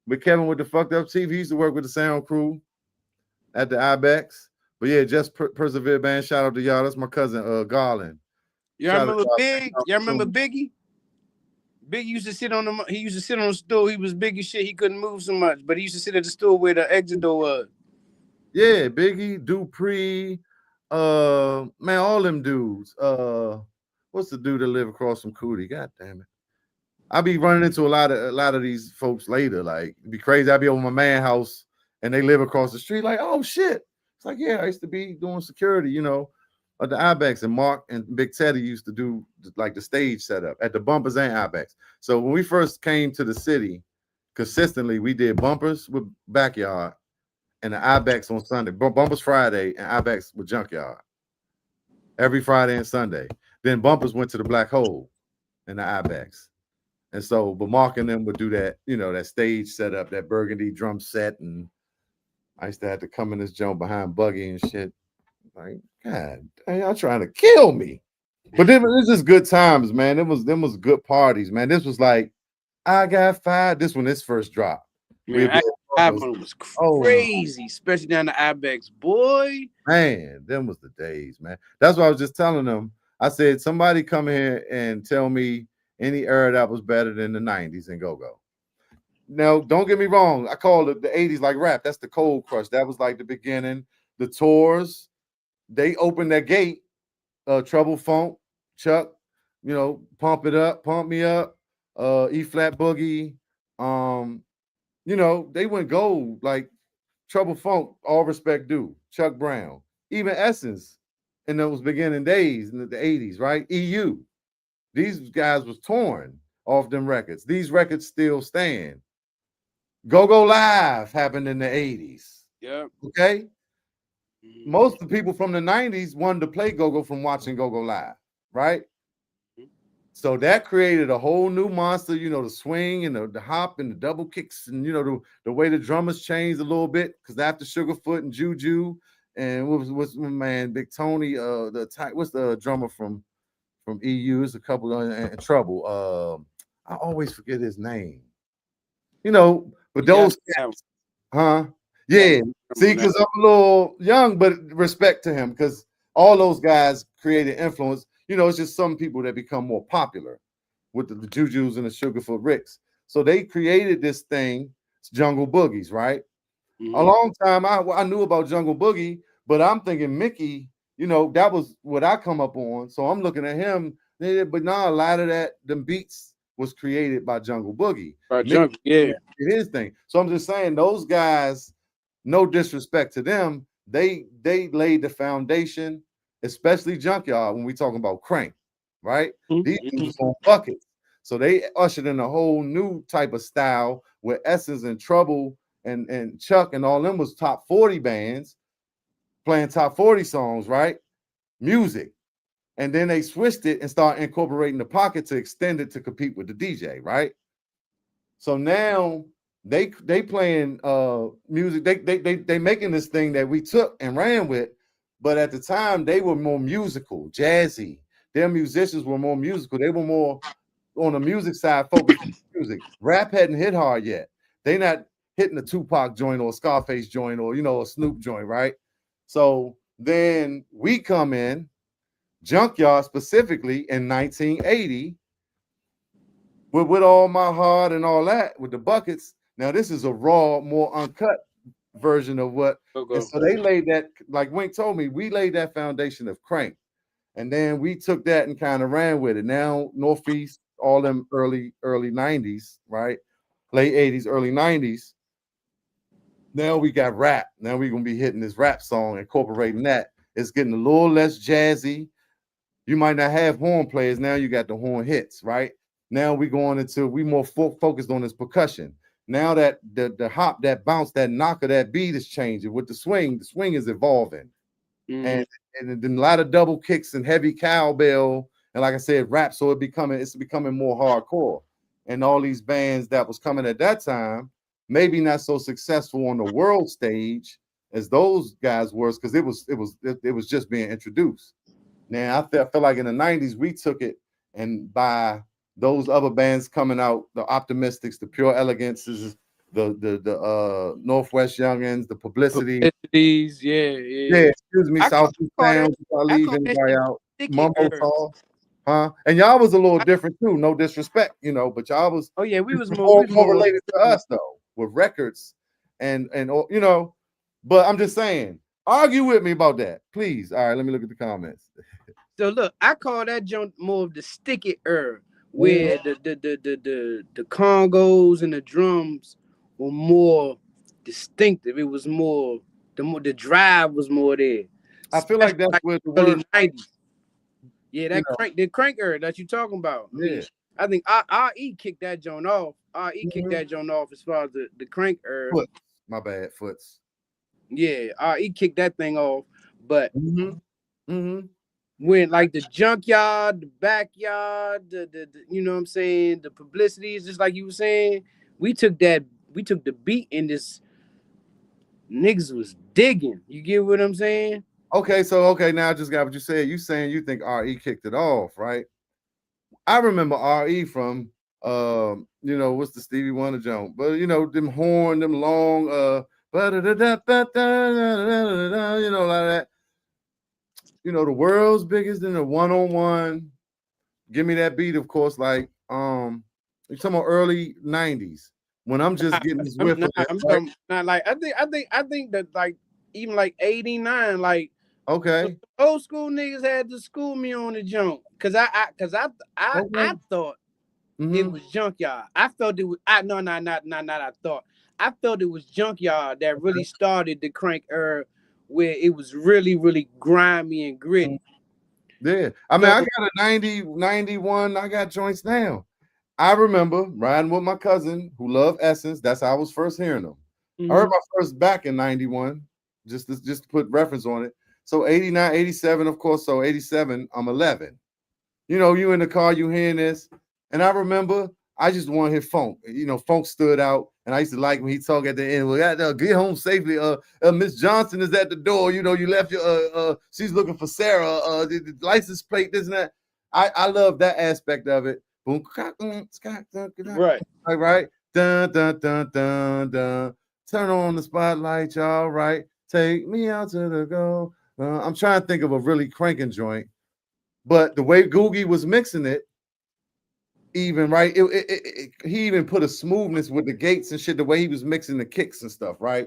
Big Kevin with the fucked up teeth. He used to work with the sound crew at the Ibex. But yeah, just persevere, man. Shout out to y'all. That's my cousin, Garland. Y'all remember Big? Y'all remember Biggie? Biggie used to sit on the. He used to sit on the stool. He was big as shit. He couldn't move so much, but he used to sit at the stool where the exit door was. Yeah, Biggie, Dupree, man, all them dudes. What's the dude that live across from Cootie? God damn it. I be running into a lot of these folks later. Like, it'd be crazy. I'd be over my man house and they live across the street. Like, oh shit. It's like, yeah, I used to be doing security, at the Ibex, and Mark and Big Teddy used to do like the stage setup at the Bumpers and Ibex. So when we first came to the city, consistently we did Bumpers with Backyard and the Ibex on Sunday. Bumpers Friday and Ibex with Junkyard every Friday and Sunday. Then Bumpers went to the Black Hole and the Ibex. And so, but Mark and them would do that, that stage setup, that burgundy drum set. And I used to have to come in this joint behind Buggy and shit. Like, God, y'all trying to kill me. But it was just good times, man. Them was good parties, man. This was like, I Got Fired. This when this first dropped. Man, iPhone was crazy, especially down the Ibex, boy. Man, them was the days, man. That's what I was just telling them. I said, somebody come here and tell me any era that was better than the 90s and go-go. Now, don't get me wrong. I call it the 80s like rap. That's the Cold Crush. That was like the beginning. The tours, they opened that gate. Trouble Funk, Chuck, Pump It Up, Pump Me Up, E-Flat Boogie. They went gold like Trouble Funk, All Respect Due, Chuck Brown, even Essence in those beginning days in the 80s, right? EU. These guys was torn off them records. These records still stand. Go-Go Live happened in the 80s. Yeah. Okay? Most of the people from the 90s wanted to play Go-Go from watching Go-Go Live, right? So that created a whole new monster, the swing and the hop and the double kicks and, the way the drummers changed a little bit, because after Sugarfoot and Juju and what's my man, Big Tony, what's the drummer from EU? It's a couple in trouble. I always forget his name. But those cats, huh? Yeah. See, because I'm a little young, but respect to him, because all those guys created influence. It's just some people that become more popular with the Jujus and the Sugarfoot Ricks. So they created this thing, Jungle Boogies, right? Mm-hmm. A long time I knew about Jungle Boogie, but I'm thinking Mickey, that was what I come up on. So I'm looking at him, but now a lot of them beats was created by Jungle Boogie. Jungle, yeah. His thing. So I'm just saying, those guys, no disrespect to them, they laid the foundation, especially Junkyard, when we talking about Crank, right? Mm-hmm. These dudes on buckets. So they ushered in a whole new type of style where Essence and Trouble and Chuck and all them was top 40 bands playing top 40 songs, right? Music. And then they switched it and started incorporating the pocket to extend it to compete with the DJ, right? So now they playing music. They making this thing that we took and ran with, but at the time they were more musical, jazzy. Their musicians were more musical. They were more on the music side, focused on music. Rap hadn't hit hard yet. They not hitting a Tupac joint or a Scarface joint or a Snoop joint, right? So then we come in, Junkyard specifically in 1980, with All My Heart and all that, with the buckets. Now this is a raw, more uncut version of what. And so they laid that, like Wink told me, we laid that foundation of Crank, and then we took that and kind of ran with it. Now Northeast, all them early 90s, right? Late 80s, early 90s. Now we got rap. Now we're gonna be hitting this rap song, incorporating that. It's getting a little less jazzy. You might not have horn players. Now you got the horn hits, right? Now we going into, we more focused on this percussion. Now that the hop, that bounce, that knocker, that beat is changing with the swing is evolving. Mm-hmm. And then a lot of double kicks and heavy cowbell. And like I said, rap. So it's becoming more hardcore. And all these bands that was coming at that time, maybe not so successful on the world stage as those guys were, because it was just being introduced. Now I feel like in the 90s we took it, and by those other bands coming out, the Optimistics, the Pure Elegances, the Northwest Youngins, the publicity. Publicities, Yeah, yeah. excuse me, I call, Southeast call that Sound, if I I leave call that anybody shit out. sticky Mumbo herb. Talk, huh? And y'all was a little different too, no disrespect, but y'all was Oh yeah, we was more, more related to us though, with records and. But I'm just saying, argue with me about that, please. All right, let me look at the comments. So look, I call that junk more of the sticky herb, Mhm. where the congos and the drums were more distinctive. It was more the drive was more there. I feel Especially like that's like where the early word, 90s. Yeah, you the crank herb that you talking about. yeah. I think RE kicked that joint off. RE kicked that joint off as far as the crank herb. Foots. My bad, Foots. Yeah, RE kicked that thing off. But Mm-hmm. Mm-hmm. when like the junkyard, the backyard, the you know what I'm saying, the publicity is just like you were saying, we took the beat and this niggas was digging. You get what I'm saying? Okay, now I just got what you said. You saying you think RE kicked it off, right? I remember RE from what's the Stevie Wonder joint? But them horn, them long like that. The world's biggest in the one-on-one. Give me that beat, of course, like you're talking about early 90s when I'm just getting this whiff of it, I'm right? talking not like I think that like even like 89, like Okay. old school niggas had to school me on the junk. Cause I thought it Mm-hmm. was Junkyard. I felt it was not I thought. I felt it was Junkyard that really started the crank era where it was really, really grimy and gritty. Yeah. I mean, So I got a 90, 91, I got joints now. I remember riding with my cousin who loved Essence. That's how I was first hearing them. I heard my first back in 91, just to put reference on it. So 89, 87, of course. So 87, I'm 11. You in the car, you hearing this. And I remember I just want to hear Funk. Funk stood out. And I used to like when he talk at the end. Well, get home safely. Miss Johnson is at the door. You left your she's looking for Sarah. The license plate, this and that. I love that aspect of it. Boom, right. right. Dun dun dun dun dun. Turn on the spotlight, y'all. Right. Take me out to the go. I'm trying to think of a really cranking joint. But the way Googie was mixing it, even right, he even put a smoothness with the gates and shit. The way he was mixing the kicks and stuff, right?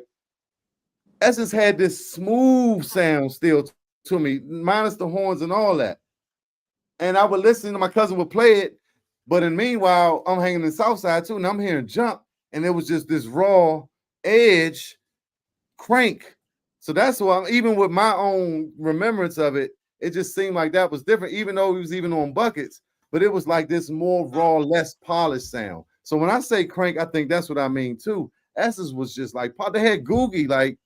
Essence had this smooth sound still to me, minus the horns and all that. And I would listen, my cousin would play it, but in meanwhile, I'm hanging in the South Side too, and I'm hearing jump, and it was just this raw edge crank. So that's why, even with my own remembrance of it, it just seemed like that was different, even though he was even on buckets, but it was like this more raw, less polished sound. So when I say crank, I think that's what I mean too. Essence was just like, they had Googie, like,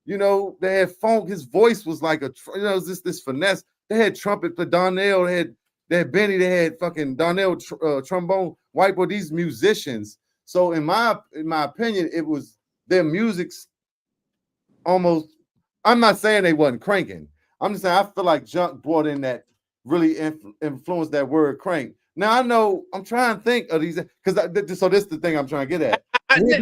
they had Funk. His voice was like this finesse. They had trumpet for Donnell. They had Benny. They had fucking Donnell trombone. White boy. These musicians. So in my opinion, it was their music's almost. I'm not saying they wasn't cranking. I'm just saying I feel like Junk brought in that really influenced that word crank. Now I know I'm trying to think of these because so this is the thing I'm trying to get at.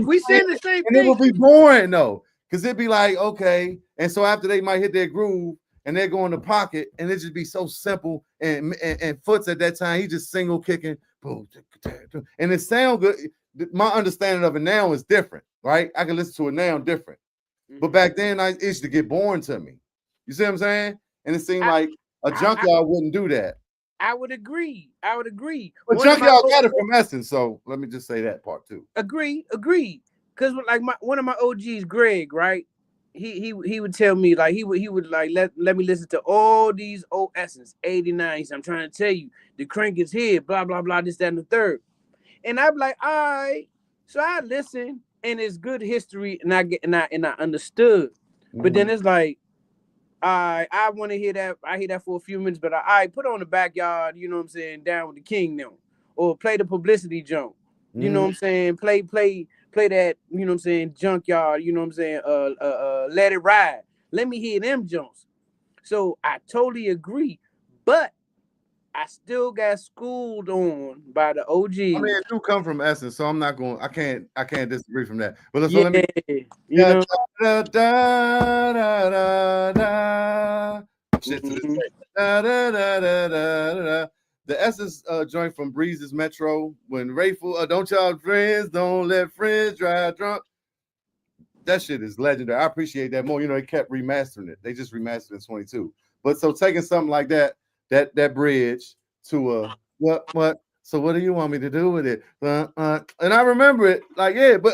We saying the same And it thing. would be boring though. Because it'd be like, okay. And so after they might hit their groove and they're going to pocket, and it just be so simple. And Foots at that time, he just single kicking, boom, and it sound good. My understanding of it now is different, right? I can listen to it now different. But back then, it used to get boring to me. You see what I'm saying? And it seemed like a junkyard wouldn't do that. I would agree. But junkyard got it from Essence, so let me just say that part too. Agree. Because like one of my OGs, Greg, right? He would tell me like he would like let me listen to all these old Essence 89. I'm trying to tell you the crank is here, blah blah blah, this that and the third. And I'd be like, all right. So I listen, and it's good history, and I understood. But then it's like, I want to hear that. I hear that for a few minutes, but I put on the backyard. You know what I'm saying? Down with the king now, or play the publicity jump. You know what I'm saying? Play that. You know what I'm saying? Junkyard. You know what I'm saying? Let it ride. Let me hear them jumps. So I totally agree, but I still got schooled on by the OGs. I mean, it do come from Essence, so I'm not going. I can't disagree from that. But so Yeah, let me. you know. Da, da, da, da, da. Shit to this Mhm. day. Da, da, da, da, da, da. The Essence joint from Breeze's Metro when Rayful, don't y'all friends, don't let friends drive drunk. That shit is legendary. I appreciate that more. You know, they kept remastering it. They just remastered in 22. But so taking something like that, that bridge to a what? So what do you want me to do with it? And I remember it like, yeah, but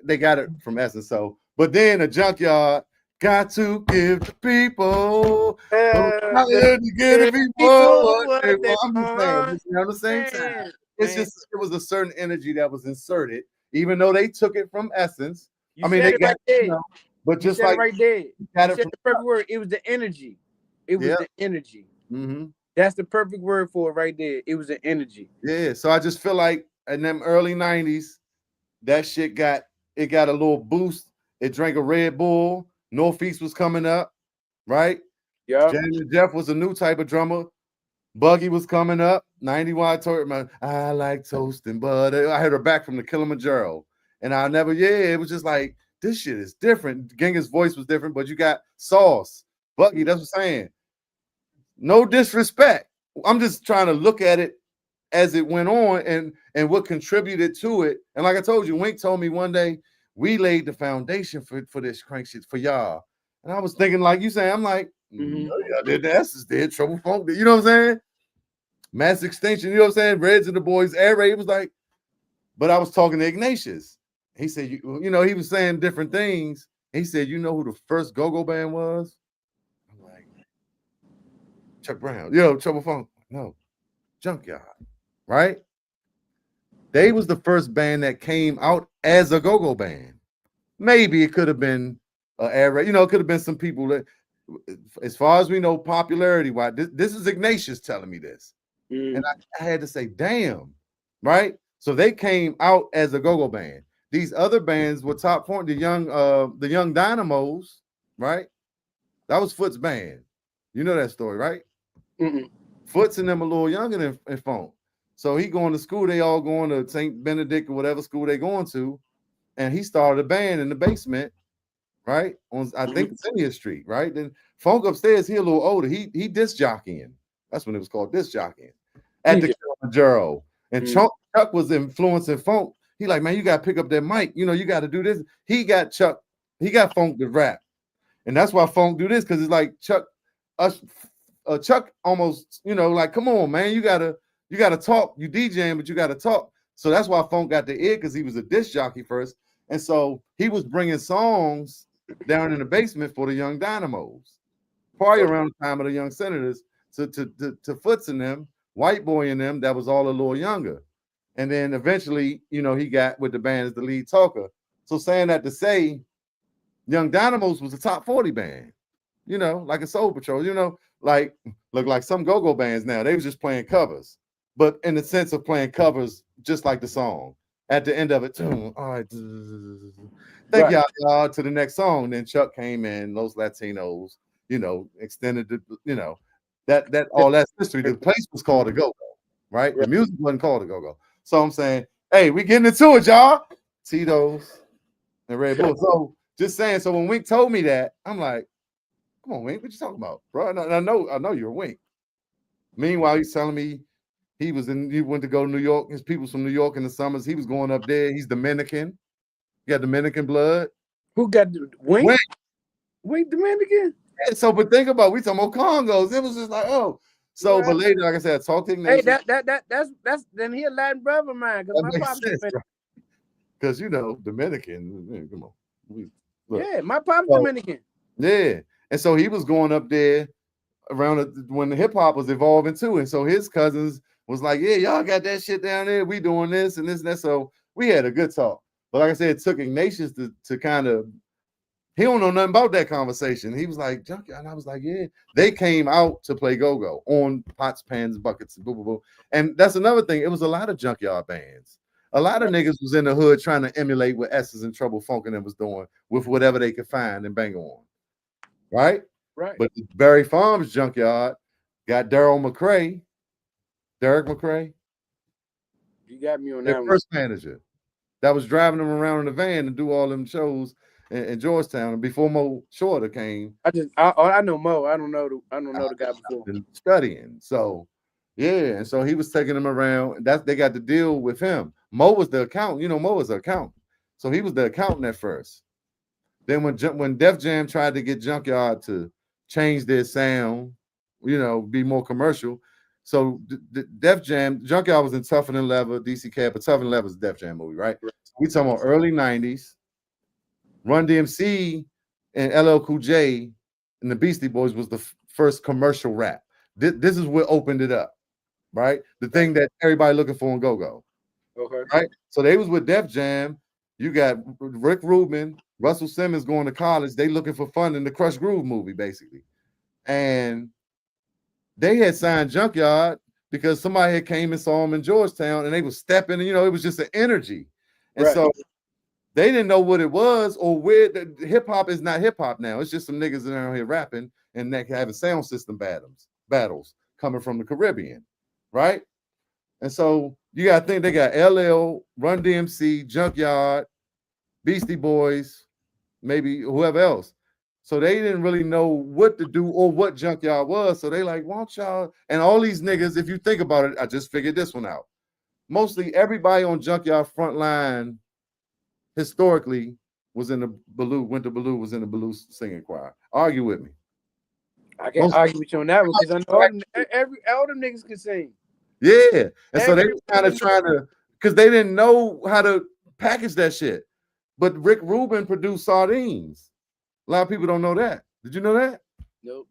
they got it from Essence. So, but then a junkyard got to give the people The to give the people people what they what they want. I'm just saying, want. but at the same time, Man, it's man, just it was a certain energy that was inserted, even though they took it from Essence. you I mean, said they it got, right there. you know, but You just said it like right there. got You it said from, the perfect word. It was the energy. It was yeah, the energy. hmm That's the perfect word for it right there. It was the energy. yeah. So I just feel like in them early '90s, that shit got a little boost. It drank a Red Bull. Northeast was coming up, right? Yup. Janet Jeff was a new type of drummer. Buggy was coming up. 90 Tour, man. I like toasting butter. I heard her back from the Kilimanjaro. And I never, yeah, it was just like, this shit is different. Genghis' voice was different, but you got Sauce. Buggy, that's what I'm saying. No disrespect. I'm just trying to look at it as it went on and what contributed to it. And like I told you, Wink told me one day, we laid the foundation for this crank shit for y'all. And I was thinking, like you saying, I'm like, Mm-hmm. no, y'all did the S's did, Trouble Funk did. You know what I'm saying? Mass Extinction, you know what I'm saying? Reds and the Boys, Air Raid was like, but I was talking to Ignatius. He said, you know, he was saying different things. He said, you know who the first go-go band was? I'm like, Chuck Brown. Yo, Trouble Funk. No, Junkyard, right? They was the first band that came out as a go-go band. Maybe it could have been an era, you know, it could have been some people that, as far as we know, popularity wise, this is Ignatius telling me this. Mm-hmm. And I had to say, damn, right? So they came out as a go-go band. These other bands were top 40, the young Dynamos, right? That was Foot's band. You know that story, right? Mm-mm. Foots and them a little younger than Funk. So he going to school, they all going to St. Benedict or whatever school they going to. And he started a band in the basement, right? On I think Senior Street, right? Then Funk upstairs, he a little older. He disc jockeying. That's when it was called disc jockeying at the DJ. Kilimanjaro. And Mm-hmm. Chuck was influencing Funk. He like, man, you got to pick up that mic. You know, you got to do this. He got Funk to rap. And that's why Funk do this, because it's like Chuck almost, you know, like, come on, man, you gotta talk. You DJing, but you gotta talk. So that's why Funk got the ear, because he was a disc jockey first. And so he was bringing songs down in the basement for the young Dynamos, probably around the time of the Young Senators, to Foots and them, White Boy and them, that was all a little younger. And then eventually, you know, he got with the band as the lead talker. So saying that to say, Young Dynamos was a top 40 band, you know, like a Soul Patrol, you know, like look like some go-go bands now. They was just playing covers, but in the sense of playing covers, just like the song. At the end of it, all right, thank Right. y'all to the next song. Then Chuck came in, Los Latinos, you know, extended the, you know, that all that's history. The place was called a go-go, right? The Right. music wasn't called a go-go. So I'm saying, hey, we getting into it, y'all. Tito's and Red Bull. So just saying, so when Wink told me that, I'm like, come on, Wink, what you talking about, bro? And I know you're Wink. Meanwhile, he's telling me he went to go to New York. His people's from New York in the summers. He was going up there. He's Dominican. He got Dominican blood. Who got the Wink? Wink. Wink Dominican? Yeah, so, but think about, we talking about Congos. It was just like, oh. So, Right. but later, like I said, I talked to Hey, Ignatius. that's then he a Latin brother of mine, because That my makes pops sense, Dominican. because you know Dominican. Man, come on, look. Yeah, my pops So, Dominican. yeah, and so he was going up there around when the hip hop was evolving too, and so his cousins was like, "Yeah, y'all got that shit down there. We doing this and this and that." So we had a good talk. But like I said, it took Ignatius to kind of, he don't know nothing about that conversation. He was like, Junkyard, and I was like, yeah. They came out to play go-go on pots, pans, buckets, boo, boo, boo. And that's another thing. It was a lot of junkyard bands. A lot of niggas was in the hood trying to emulate what Essence and Trouble Funk and them was doing with whatever they could find and bang on. Right? Right. But Barry Farms Junkyard got Daryl McCray, Derek McRae, You got me on their that one. first manager, that was driving them around in the van and do all them shows in Georgetown. And before Mo Shorter came, I know Mo. I don't know the guy before. and studying. So yeah, and so he was taking them around. That's they got to deal with him. Mo was the accountant. You know, Mo was the accountant. So he was the accountant at first. Then when Def Jam tried to get Junkyard to change their sound, you know, be more commercial. So Def Jam, Junkyard was in Tougher Than Leather, DC Cab, but Tougher Than Leather is a Def Jam movie, right? We talking about early 90s. Run DMC and LL Cool J and the Beastie Boys was the first commercial rap. This is what opened it up, right? The thing that everybody looking for in Go-Go. Okay. Right? So they was with Def Jam. You got Rick Rubin, Russell Simmons going to college. They looking for fun in the Crush Groove movie, basically. And they had signed Junkyard because somebody had came and saw them in Georgetown and they was stepping, and you know, it was just an energy. And so they didn't know what it was or where the hip hop is not hip hop now. It's just some niggas around here rapping and that having sound system battles coming from the Caribbean, right? And so you got to think they got LL, Run DMC, Junkyard, Beastie Boys, maybe whoever else. So they didn't really know what to do or what Junkyard was. So they like, why don't y'all? And all these niggas, if you think about it, I just figured this one out. Mostly everybody on Junkyard front line historically was in the Baloo. Winter Baloo was in the Baloo singing choir. Argue with me. I can't argue with you on that one because I know all them niggas can sing. Yeah, and so they were kind of trying to, because they didn't know how to package that shit. But Rick Rubin produced Sardines. A lot of people don't know that. Did you know that? Nope.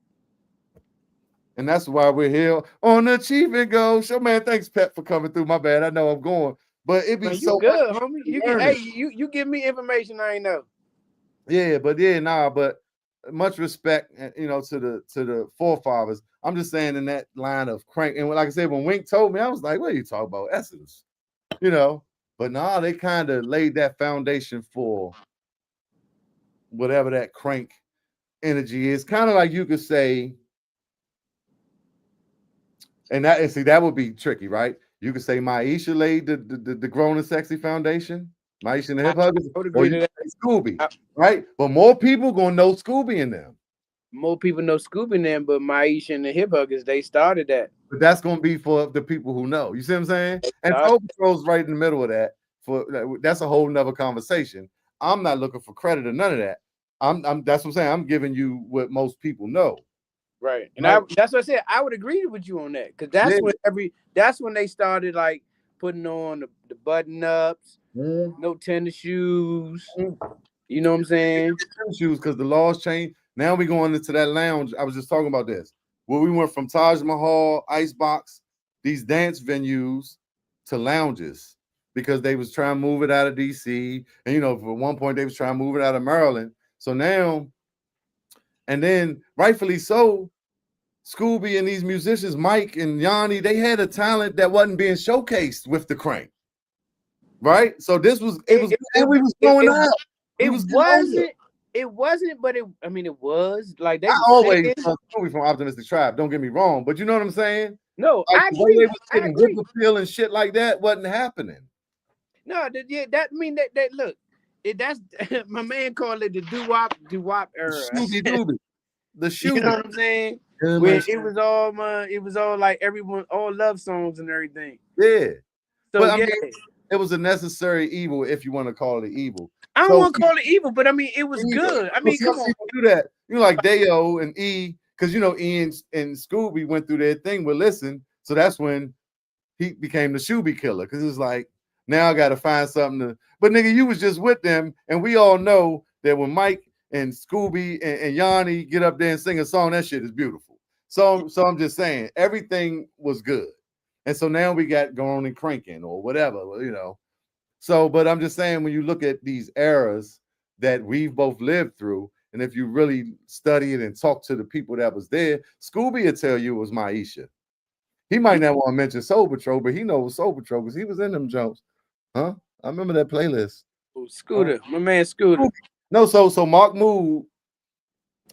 And that's why we're here on the Achievement Go show. Man, thanks, Pep, for coming through. My bad. I know I'm going, but it be Man, so good, homie. You give me information I ain't know. Yeah, but much respect, you know, to the forefathers. I'm just saying in that line of crank, and like I said, when Wink told me, I was like, "What are you talking about, Essence?" You know. But nah, they kind of laid that foundation for whatever that crank energy is. Kind of like you could say, and that would be tricky, right? You could say Maisha laid the grown and sexy foundation. Maisha and the Hip Huggers, or you say Scooby, right? But more people gonna know Scooby in them. More people know Scooby in them, but Maisha and the Hip Huggers, they started that. But that's gonna be for the people who know. You see what I'm saying? And Soul Patrol's right in the middle of that. That's a whole nother conversation. I'm not looking for credit or none of that. That's what I'm saying. I'm giving you what most people know. Right. And that's what I said. I would agree with you on that. Because that's when they started like putting on the button ups, no tennis shoes. You know what I'm saying? Tennis shoes, because the laws changed. Now we going into that lounge. I was just talking about this. Where we went from Taj Mahal, Icebox, these dance venues to lounges, because they was trying to move it out of DC. And you know, for one point they was trying to move it out of Maryland. So now, and then rightfully so, Scooby and these musicians, Mike and Yanni, they had a talent that wasn't being showcased with the crank. Right? So this was we was going out. It wasn't, but it was like they always Scooby from Optimistic Tribe. Don't get me wrong, but you know what I'm saying? No, like actually, they was getting Whipperfield and shit like that wasn't happening. No, look, that's my man called it the doo-wop era. Scooby Dooby. The shoe. You know what I'm saying? Where it was all like everyone, all love songs and everything. Yeah. So but, I mean, it was a necessary evil, if you want to call it evil. I don't want to call it evil, but I mean it was good. I mean, come on, do that. You know, like Dayo and E, because you know E and Scooby went through their thing with Listen, so that's when he became the Shooby Killer, because it's like, now I got to find something to. But nigga, you was just with them, and we all know that when Mike and Scooby and Yanni get up there and sing a song, that shit is beautiful. So I'm just saying, everything was good. And so now we got going and cranking or whatever, you know. So, but I'm just saying, when you look at these eras that we've both lived through, and if you really study it and talk to the people that was there, Scooby will tell you it was Maisha. He might not want to mention Soul Patrol, but he knows Soul Patrol because he was in them jumps. Huh? I remember that playlist. Oh, Scooter, my man Scooter. No, so Mark Mood,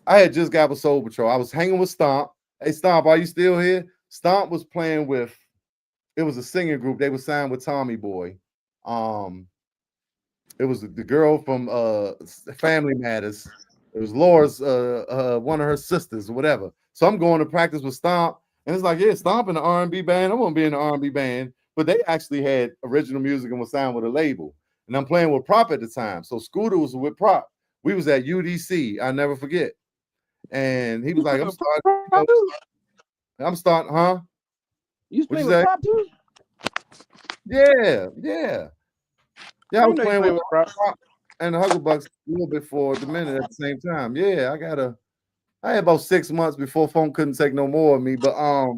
I had just got with Soul Patrol. I was hanging with Stomp. Hey, Stomp, are you still here? Stomp was playing with it was a singing group. They were signed with Tommy Boy. It was the girl from Family Matters. It was Laura's one of her sisters or whatever. So I'm going to practice with Stomp, and it's like, yeah, Stomp in the R&B band. I'm gonna be in the R&B band, but they actually had original music and was signed with a label. And I'm playing with Prop at the time. So Scooter was with Prop. We was at UDC. I never forget. And he was like, I'm starting, huh? You was What'd playing you with say? Prop too? Yeah, yeah. Yeah, I was playing with Prop. Prop and the Hugglebucks a little bit for the minute at the same time. Yeah, I had about 6 months before Funk couldn't take no more of me. But so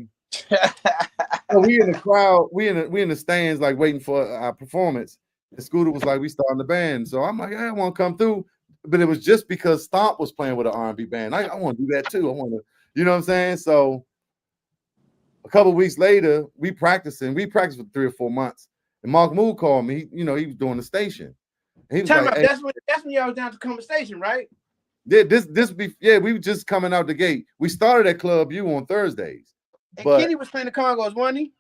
we in the crowd, we in the stands like waiting for our performance. And Scooter was like, we starting the band. So I'm like, I want to come through. But it was just because Stomp was playing with an R&B band. I want to do that too. I want to, you know what I'm saying? So a couple of weeks later, we practiced for 3 or 4 months. And Mark Mood called me. He was doing the station. And he was like, hey, that's when y'all was down to Conversation, right? we were just coming out the gate. We started at Club U on Thursdays. And but Kenny was playing the Congos, wasn't he?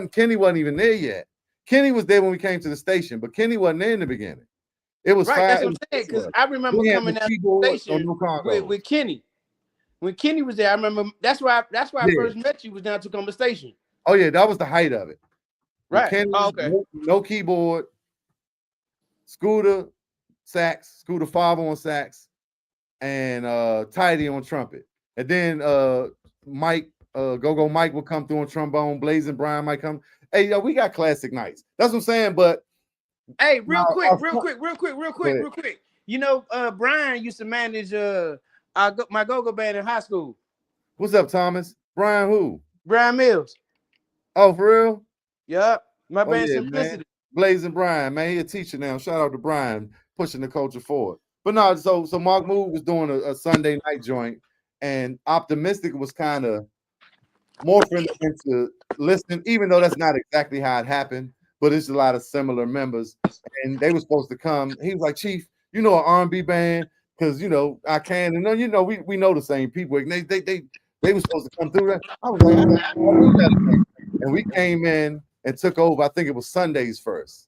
Kenny wasn't even there yet. Kenny was there when we came to the station, but Kenny wasn't there in the beginning. It was right. Fire. That's what I'm saying. Because I remember coming out the station with Kenny. When Kenny was there, I remember that's why I first met you was down to Conversation. Oh yeah, that was the height of it. Right. Kenny, okay. No keyboard. Scooter sax, Scooter 5 on sax, and Tidy on trumpet. And then Mike, Go Mike would come through on trombone. Blazing Brian might come. Hey, yo, we got classic nights. That's what I'm saying. But hey, real quick. You know, Brian used to manage my go-go band in high school. What's up, Thomas? Brian who? Brian Mills. Oh, for real? Yep. My band Simplicity. Man. Blazing Brian, man. He a teacher now. Shout out to Brian pushing the culture forward. But no, so Mark Mood was doing a Sunday night joint, and Optimistic was kind of morphing into listening, even though that's not exactly how it happened, but it's a lot of similar members. And they were supposed to come. He was like, Chief, you know, an R&B band, because I can, and we know the same people. And they were supposed to come through that. I was like, and we came in and took over. I think it was Sundays first.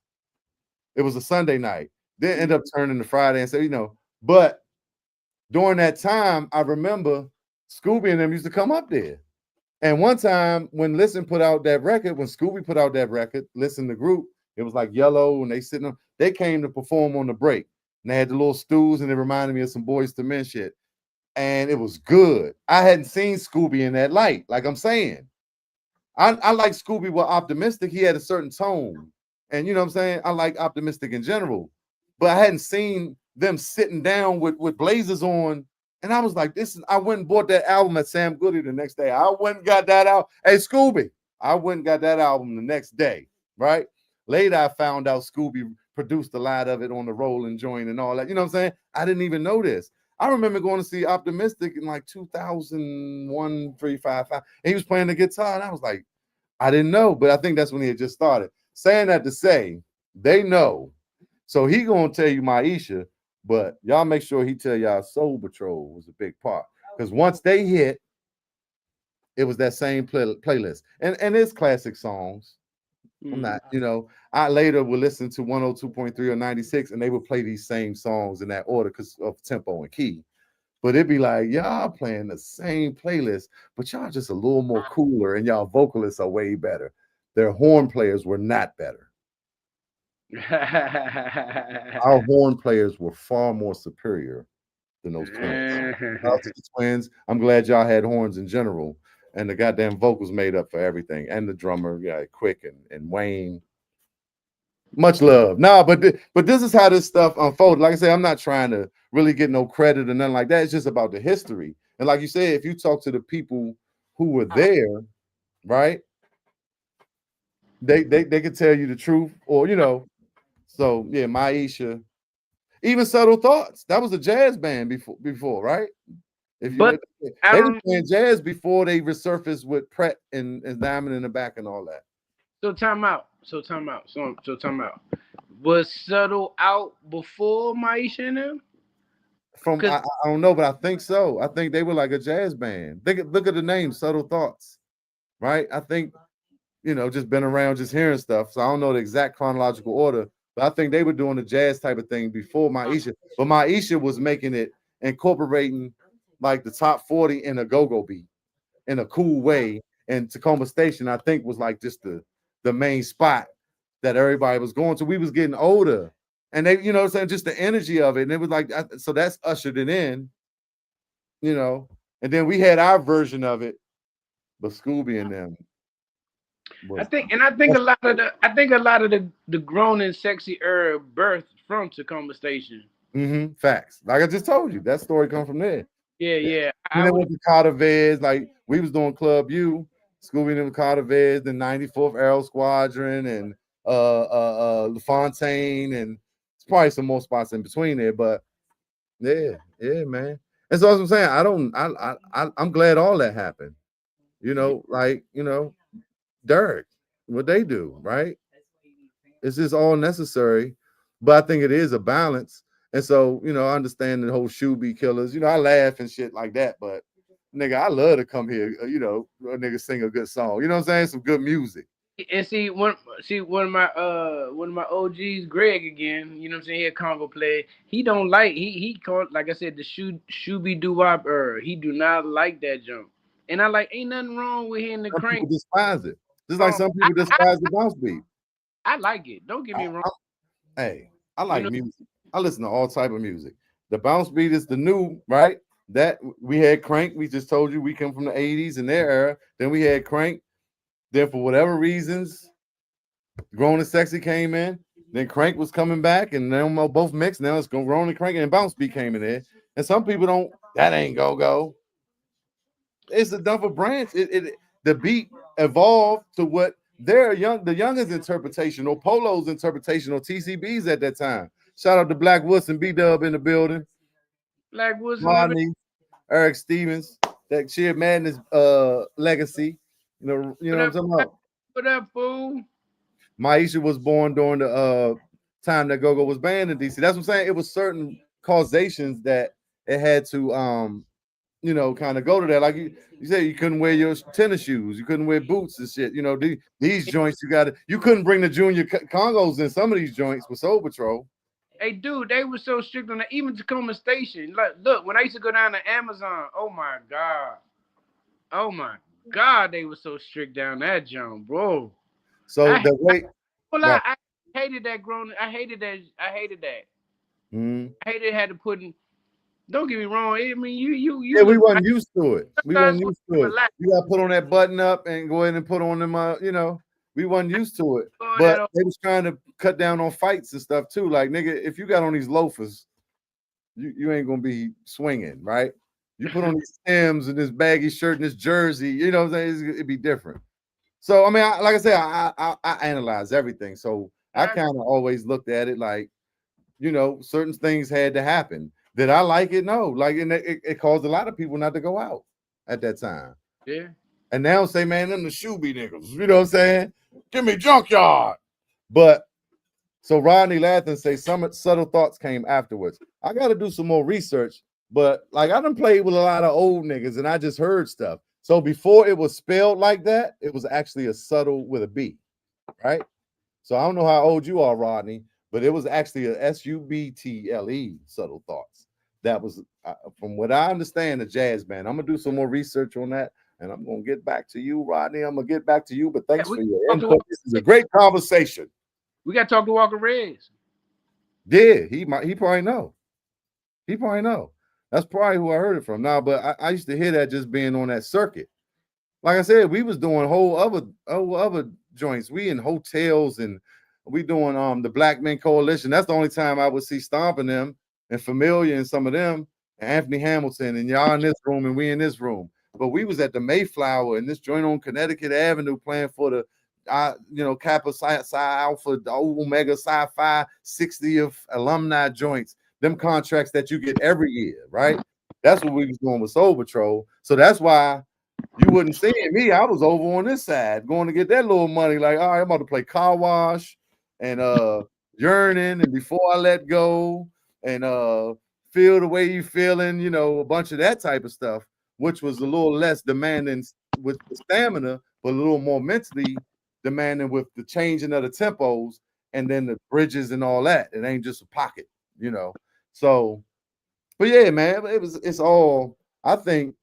It was a Sunday night. Then end up turning to Friday and say, but during that time, I remember Scooby and them used to come up there. And one time when Listen put out that record, when Scooby put out that record, Listen the group, it was like Yellow, and they came to perform on the break. And they had the little stools, and it reminded me of some Boyz II Men shit. And it was good. I hadn't seen Scooby in that light, like I'm saying. I like Scooby with Optimistic. He had a certain tone. And you know what I'm saying? I like Optimistic in general. But I hadn't seen them sitting down with blazers on. And I was like, I went and bought that album at Sam Goody the next day. I went and got that out. Hey, Scooby, I went and got that album the next day, right? Later, I found out Scooby produced a lot of it on the Rolling Joint and all that. You know what I'm saying? I didn't even know this. I remember going to see Optimistic in like 2001, 3, 5, 5. And he was playing the guitar, and I was like, I didn't know, but I think that's when he had just started. Saying that to say, they know. So he gonna tell you Maisha, but y'all make sure he tell y'all Soul Patrol was a big part. Because once they hit, it was that same playlist. And it's classic songs. I'm not, I later would listen to 102.3 or 96, and they would play these same songs in that order because of tempo and key. But it'd be like, y'all playing the same playlist, but y'all just a little more cooler, and y'all vocalists are way better. Their horn players were not better. Our horn players were far more superior than those twins. Out to the twins. I'm glad y'all had horns in general, and the goddamn vocals made up for everything, and the drummer, Quick and Wayne. Much love. Nah, but this is how this stuff unfolded. Like I said, I'm not trying to really get no credit or nothing like that. It's just about the history. And like you said, if you talk to the people who were there, right, they could tell you the truth, or So yeah, Maisha, even Subtle Thoughts. That was a jazz band before, right? They were playing jazz before they resurfaced with Pret and Diamond in the back and all that. So time out. Was Subtle out before Maisha and them? I don't know, but I think so. I think they were like a jazz band. Look at the name, Subtle Thoughts, right? I think just been around, just hearing stuff. So I don't know the exact chronological order, but I think they were doing the jazz type of thing before Maisha. But Maisha was making it, incorporating like the top 40 in a go-go beat in a cool way. And Tacoma Station, I think, was like just the main spot that everybody was going to. We was getting older. And they, what I'm saying, just the energy of it. And it was like, so that's ushered it in, and then we had our version of it, but Scooby and them. I think a lot of the grown and sexy era birthed from Tacoma Station. Facts. Like I just told you, that story come from there. Yeah. And then went to Carter Vez, like we was doing Club U, Scooby and them Carter Vez, the 94th Aero Squadron, and LaFontaine, and it's probably some more spots in between there, but yeah, man. And so as I'm saying, I'm glad all that happened. Derek, what they do, right? It's just all necessary, but I think it is a balance. And so, I understand the whole Shoe Killers. I laugh and shit like that, but nigga, I love to come here, a nigga sing a good song. You know what I'm saying? Some good music. And one of my OGs, Greg, again, you know what I'm saying, he a Congo player. He don't like he called, like I said, the Shooby Doo Wop he do not like that jump. And I like, ain't nothing wrong with hearing the some crank. People despise it. Just like some people despise the bounce beat. I like it. Don't get me wrong. I like music. I listen to all type of music. The bounce beat is the new, right? That we had Crank. We just told you we come from the 80s in their era. Then we had Crank. Then for whatever reasons, Grown and Sexy came in. Then Crank was coming back, and then both mixed. Now it's Grown and Crank, and bounce beat came in there. And some people don't. That ain't go. It's a different branch. The beat evolved to what the youngest interpretation, or Polo's interpretation, or TCB's at that time. Shout out to Black Woods and B-Dub in the building. Black Woods, Rodney, Eric Stevens, that sheer madness legacy. You know what I'm talking about? What up, fool? Maisha was born during the time that Go-Go was banned in DC. That's what I'm saying. It was certain causations that it had to kind of go to that. Like you said, you couldn't wear your tennis shoes, you couldn't wear boots and shit. These joints you couldn't bring the junior Congos in some of these joints with Soul Patrol. Hey, dude, they were so strict on that. Even Tacoma Station. Look, when I used to go down to Amazon, oh my God, they were so strict down that jump, bro. So I hated that grown. I hated that. Mm-hmm. I hated had to put in. Don't get me wrong. I mean, you. Yeah, we wasn't used to it. We wasn't used to it. You got to put on that button up and go ahead and put on them. We wasn't used to it. But they was trying to cut down on fights and stuff too. Like, nigga, if you got on these loafers, you ain't gonna be swinging, right? You put on these Timbs and this baggy shirt and this jersey, you know what I'm saying? It'd be different. So I mean, like I said, I analyze everything. So I kind of always looked at it like, certain things had to happen. Did I like it? No. Like, and it caused a lot of people not to go out at that time. Yeah. And now say, man, them the Shoe-B niggas. You know what I'm saying? Give me Junkyard. But so Rodney Lathan say some subtle thoughts came afterwards. I got to do some more research, but like I done played with a lot of old niggas and I just heard stuff. So before it was spelled like that, it was actually a subtle with a B, right? So I don't know how old you are, Rodney, but it was actually a SUBTLE, subtle thoughts. That was, from what I understand, a jazz band. I'm going to do some more research on that, and I'm going to get back to you, Rodney. I'm going to get back to you, but thanks for your input. This is a great conversation. We got to talk to Walker Reds. Yeah, he probably know. He probably know. That's probably who I heard it from. Now, but I used to hear that just being on that circuit. Like I said, we was doing whole other joints. We in hotels and we doing the Black Men Coalition. That's the only time I would see Stomping them and Familiar and some of them, and Anthony Hamilton, and y'all in this room and we in this room. But we was at the Mayflower in this joint on Connecticut Avenue playing for the Kappa Psi Alpha Omega Psi Phi 60th alumni joints. Them contracts that you get every year, right? That's what we was doing with Soul Patrol. So that's why you wouldn't see me. I was over on this side going to get that little money. Like, all right, I'm about to play Car Wash and Yearning and Before I Let Go and Feel the Way You Feeling, a bunch of that type of stuff, which was a little less demanding with the stamina, but a little more mentally demanding with the changing of the tempos and then the bridges and all that. It ain't just a pocket, you know. So, but yeah, man, it's all. I think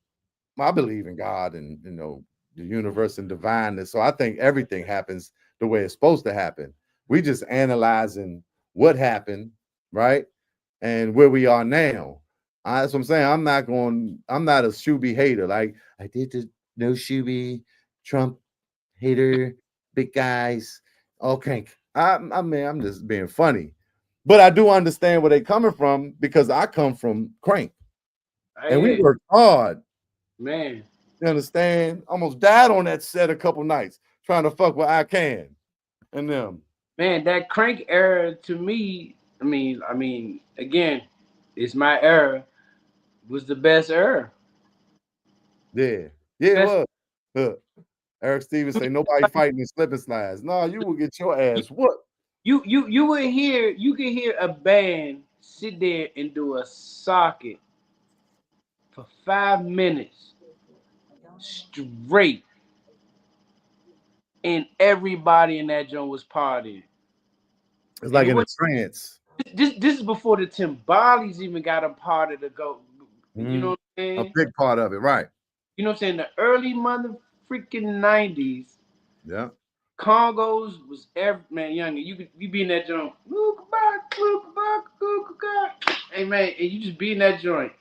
I believe in God and the universe and divineness. So I think everything happens the way it's supposed to happen. We just analyzing what happened, right? And where we are now. That's what I'm saying. I'm not a Shuby hater. Like I did the no Shuby Trump hater, big guys. Okay. I mean, I'm just being funny. But I do understand where they're coming from because I come from Crank. And we worked hard. Man. You understand? Almost died on that set a couple nights trying to fuck with I Can and them. Man, that Crank era to me, I mean, again, it's my era, was the best era. Yeah. Yeah, it was. Eric Stevens say nobody fighting in slip and slides. No, you will get your ass whooped. You can hear a band sit there and do a socket for 5 minutes straight, and everybody in that joint was partying. It's like in a trance. This is before the Timbales even got a part of the go. You know what I'm saying? A big part of it, right? You know what I'm saying? The early mother freaking 90s. Yeah. Congos was man, younger. You be in that joint. Hey man, and you just be in that joint.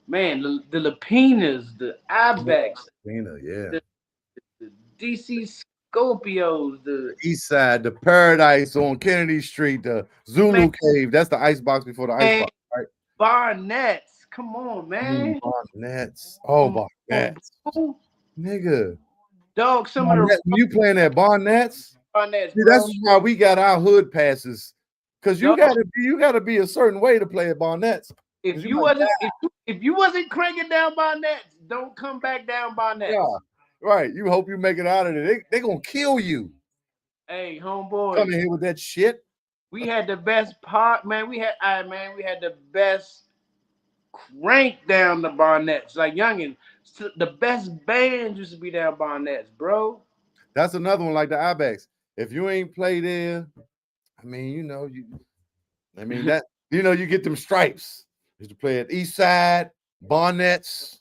Man, the Lapinas, the Ibex, the DC Scorpios, the East Side, the Paradise on Kennedy Street, the Zulu Cave. That's the icebox before the icebox, right? Barnett's. Come on, man. Barnett's. Oh, Barnett's. Nigga. Dog, some Barnett's. of the you playing at Barnett's? Barnett's, see, that's why we got our hood passes. Because you gotta be a certain way to play at Barnett's. If you wasn't cranking down Barnett's, don't come back down Barnett's. Yeah, right. You hope you make it out of there. They gonna kill you. Hey, homeboy, come in here with that shit. We had the best part, man. We had the best crank down the Barnett's. Like youngin, the best bands used to be down Barnett's, bro. That's another one like the Ibex. If you ain't play there, I mean, that you get them stripes. You used to play at East Side, Barnett's,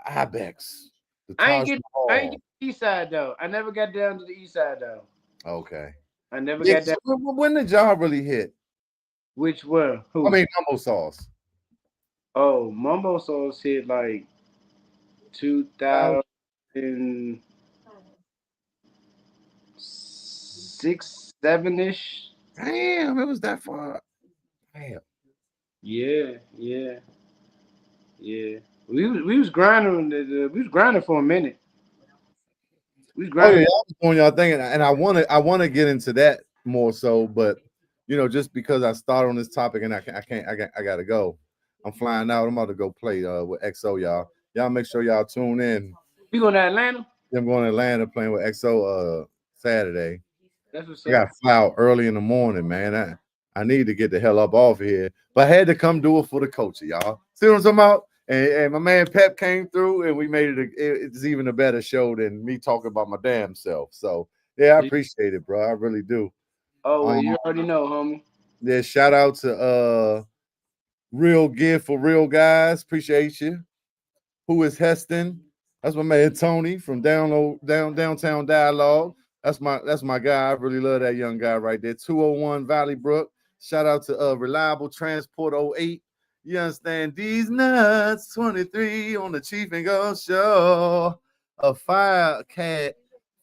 Ibex. I ain't get the East Side though. I never got down to the East Side though. Okay. I never got down. When did y'all really hit? Which one? Who? I mean, Mumbo Sauce. Oh, Mumbo Sauce hit like 2006, 7-ish. Damn, it was that far. Damn. Yeah. We was grinding. We was grinding for a minute. We was grinding. I was doing y'all thing, and I want to get into that more so, but just because I started on this topic and I gotta go. I'm flying out. I'm about to go play with XO, y'all. Y'all make sure y'all tune in. You going to Atlanta? I'm going to Atlanta playing with XO Saturday. That's what's I got to fly out early in the morning, man. I need to get the hell up off here, but I had to come do it for the culture, y'all. See what I'm talking about? And my man Pep came through, and we made it's even a better show than me talking about my damn self. So yeah, I appreciate it, bro. I really do. Oh, you already know, homie. Yeah, shout out to Real Gear for Real Guys. Appreciate you. Who is Heston? That's my man Tony from Downtown Dialogue. That's my guy. I really love that young guy right there. 201 Valley Brook. Shout out to Reliable Transport 08. You understand? These nuts 23 on the Chief and Go show. A Fire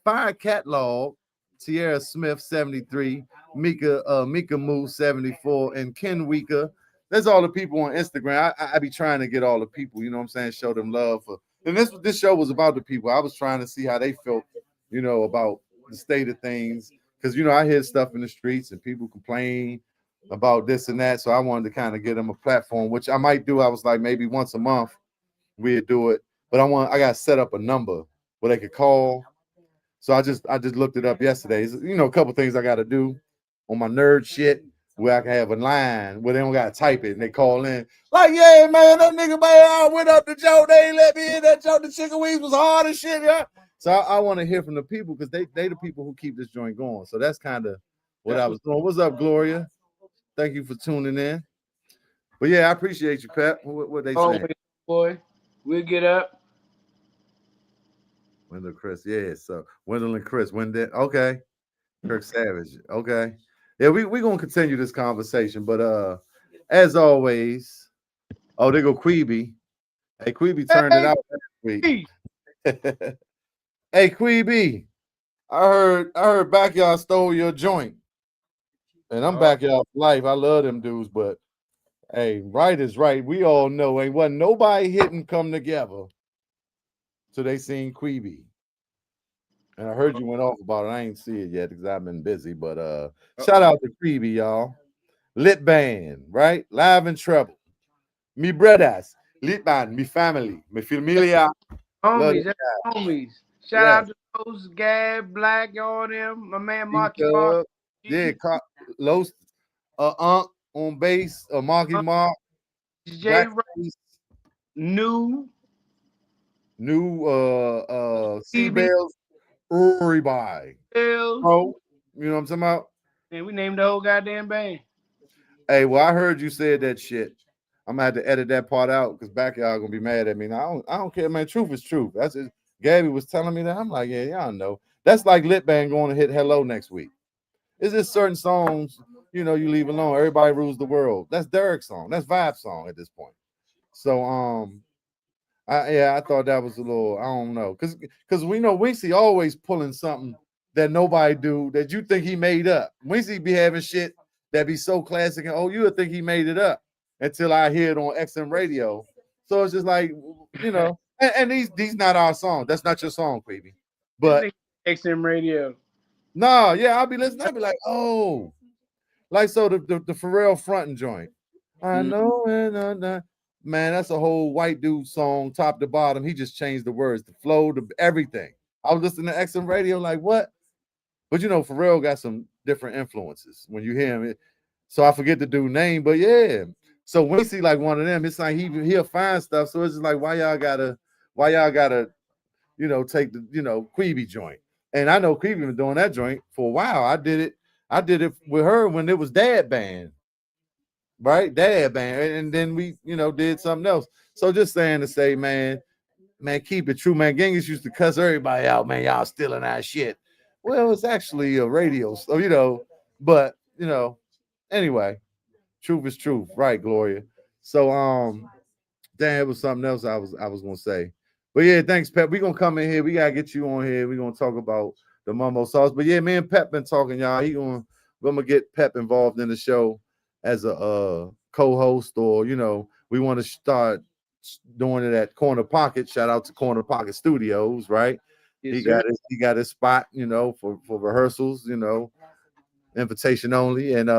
Catalog. Tierra Smith 73. Mika Moo 74 and Ken Weeka. There's all the people on Instagram. I be trying to get all the people, you know what I'm saying, show them love for. And this show was about the people. I was trying to see how they felt, about the state of things. Because I hear stuff in the streets and people complain about this and that. So I wanted to kind of give them a platform, which I might do. I was like, maybe once a month we'd do it. But I got to set up a number where they could call. So I just looked it up yesterday. A couple things I got to do on my nerd shit where I can have a line where they don't got to type it and they call in. Like, yeah, man, that nigga, man, I went up the joke. They ain't let me in that joke. The chicken wings was hard as shit, yeah. So I want to hear from the people because they the people who keep this joint going. So that's kind of what I was doing. What's up, Gloria? Thank you for tuning in. But yeah, I appreciate you, Pep. What they saying? Always, boy. We'll get up. Wendell Chris, yeah. So Wendell and Chris, Wendell. Okay. Kirk Savage. Okay. Yeah, we gonna continue this conversation. But as always, oh, they go Queeby. Hey, Queeby turned it Hey, out last week. hey. Hey, Queeby. I heard Backyard stole your joint. And I'm Backyard for life. I love them dudes, but hey, right is right. We all know ain't wasn't nobody hitting come together till they seen Queeby. And I heard you went off about it. I ain't see it yet because I've been busy. But shout out to Queeby, y'all. Lit band, right? Live and treble. Me brothers, lit band, me family, me familia. Homies, that's homies. Shout out to those Gab, Black, all them. My man Marky Mark. Yeah, Los on bass, Marky Mark, J New C-Bells, everybody. Bro, you know what I'm talking about? And we named the whole goddamn band. Hey, well, I heard you said that shit. I'm gonna have to edit that part out because Backyard gonna be mad at me. Now, I don't care, man. Truth is truth. That's it. Gabby was telling me that. I'm like, yeah, y'all know. That's like Lit Band going to hit Hello next week. Is this certain songs, you leave alone? Everybody rules the world. That's Derek's song. That's Vibe's song at this point. So I thought that was a little, I don't know. Cause we know Wincy always pulling something that nobody do that you think he made up. Wincy be having shit that be so classic and you would think he made it up until I hear it on XM radio. So it's just like, and these not our songs. That's not your song, baby. But XM radio. No, yeah, I'll be listening. I'll be like, oh, like so the Pharrell fronting joint. I know, man, that's a whole white dude song, top to bottom. He just changed the words, the flow, everything. I was listening to XM radio, like what? But Pharrell got some different influences when you hear him. So I forget the dude's name, but yeah. So when we see like one of them, it's like he'll find stuff. So it's just like why y'all gotta, take the Queeby joint. And I know Queeby been doing that joint for a while. I did it with her when it was Dad Band, right? Dad Band, and then we did something else. So just saying to say, man, keep it true, man. Genghis used to cuss everybody out, man. Y'all stealing our shit. Well, it's actually a radio, so but anyway, truth is truth, right, Gloria? So damn, it was something else I was gonna say. But yeah, thanks, Pep. We're gonna come in here. We gotta get you on here. We're gonna talk about the mumbo sauce. But yeah, me and Pep been talking, y'all. We're gonna get Pep involved in the show as a co-host, or we want to start doing it at Corner Pocket. Shout out to Corner Pocket Studios, right? Yes, he got his spot, for rehearsals, invitation only. And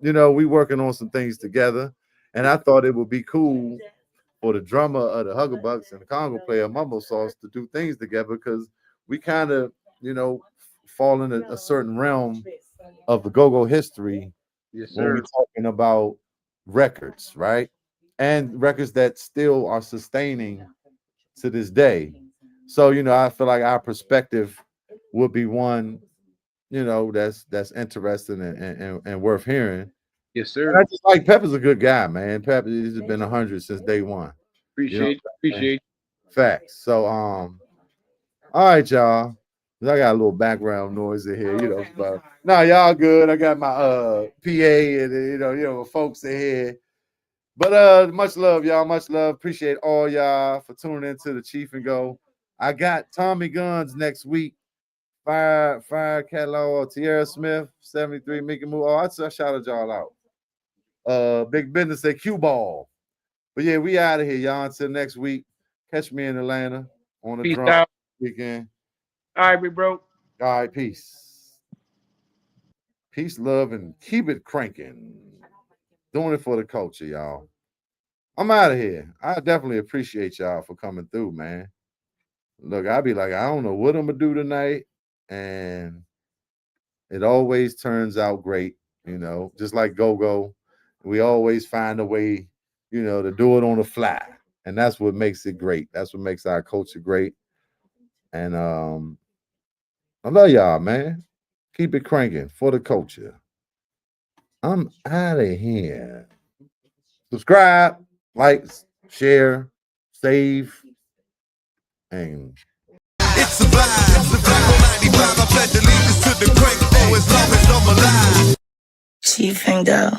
we working on some things together. And I thought it would be cool for the drummer of the Huggerbucks and the Congo player Mumbo Sauce to do things together, because we kind of, fall in a certain realm of the go-go history. Yes, sir. When we're talking about records, right? And records that still are sustaining to this day. So, I feel like our perspective would be one, that's interesting and worth hearing. Yes, sir. And I just like Pep is a good guy, man. Pep has been 100 since day one. Appreciate Facts. So all right, y'all. I got a little background noise in here, but y'all good. I got my PA and folks in here. But much love, y'all. Much love. Appreciate all y'all for tuning into the Chief and Go. I got Tommy Guns next week. Fire Catalog, Tierra Smith, 73, Mickey Moo. Oh, I shouted y'all out. Big Business at Q Ball. But yeah, we out of here, y'all. Until next week. Catch me in Atlanta on the drum weekend. All right, big bro. All right, peace. Peace, love, and keep it cranking. Doing it for the culture, y'all. I'm out of here. I definitely appreciate y'all for coming through, man. Look, I'll be like, I don't know what I'm gonna do tonight. And it always turns out great, just like go-go. We always find a way, to do it on the fly. And that's what makes it great. That's what makes our culture great. And I love y'all, man. Keep it cranking for the culture. I'm out of here. Subscribe, like, share, save, and It's a vibe. It's a black on 95. I pledge allegiance to the crank for as long as I'm alive. Chief and go.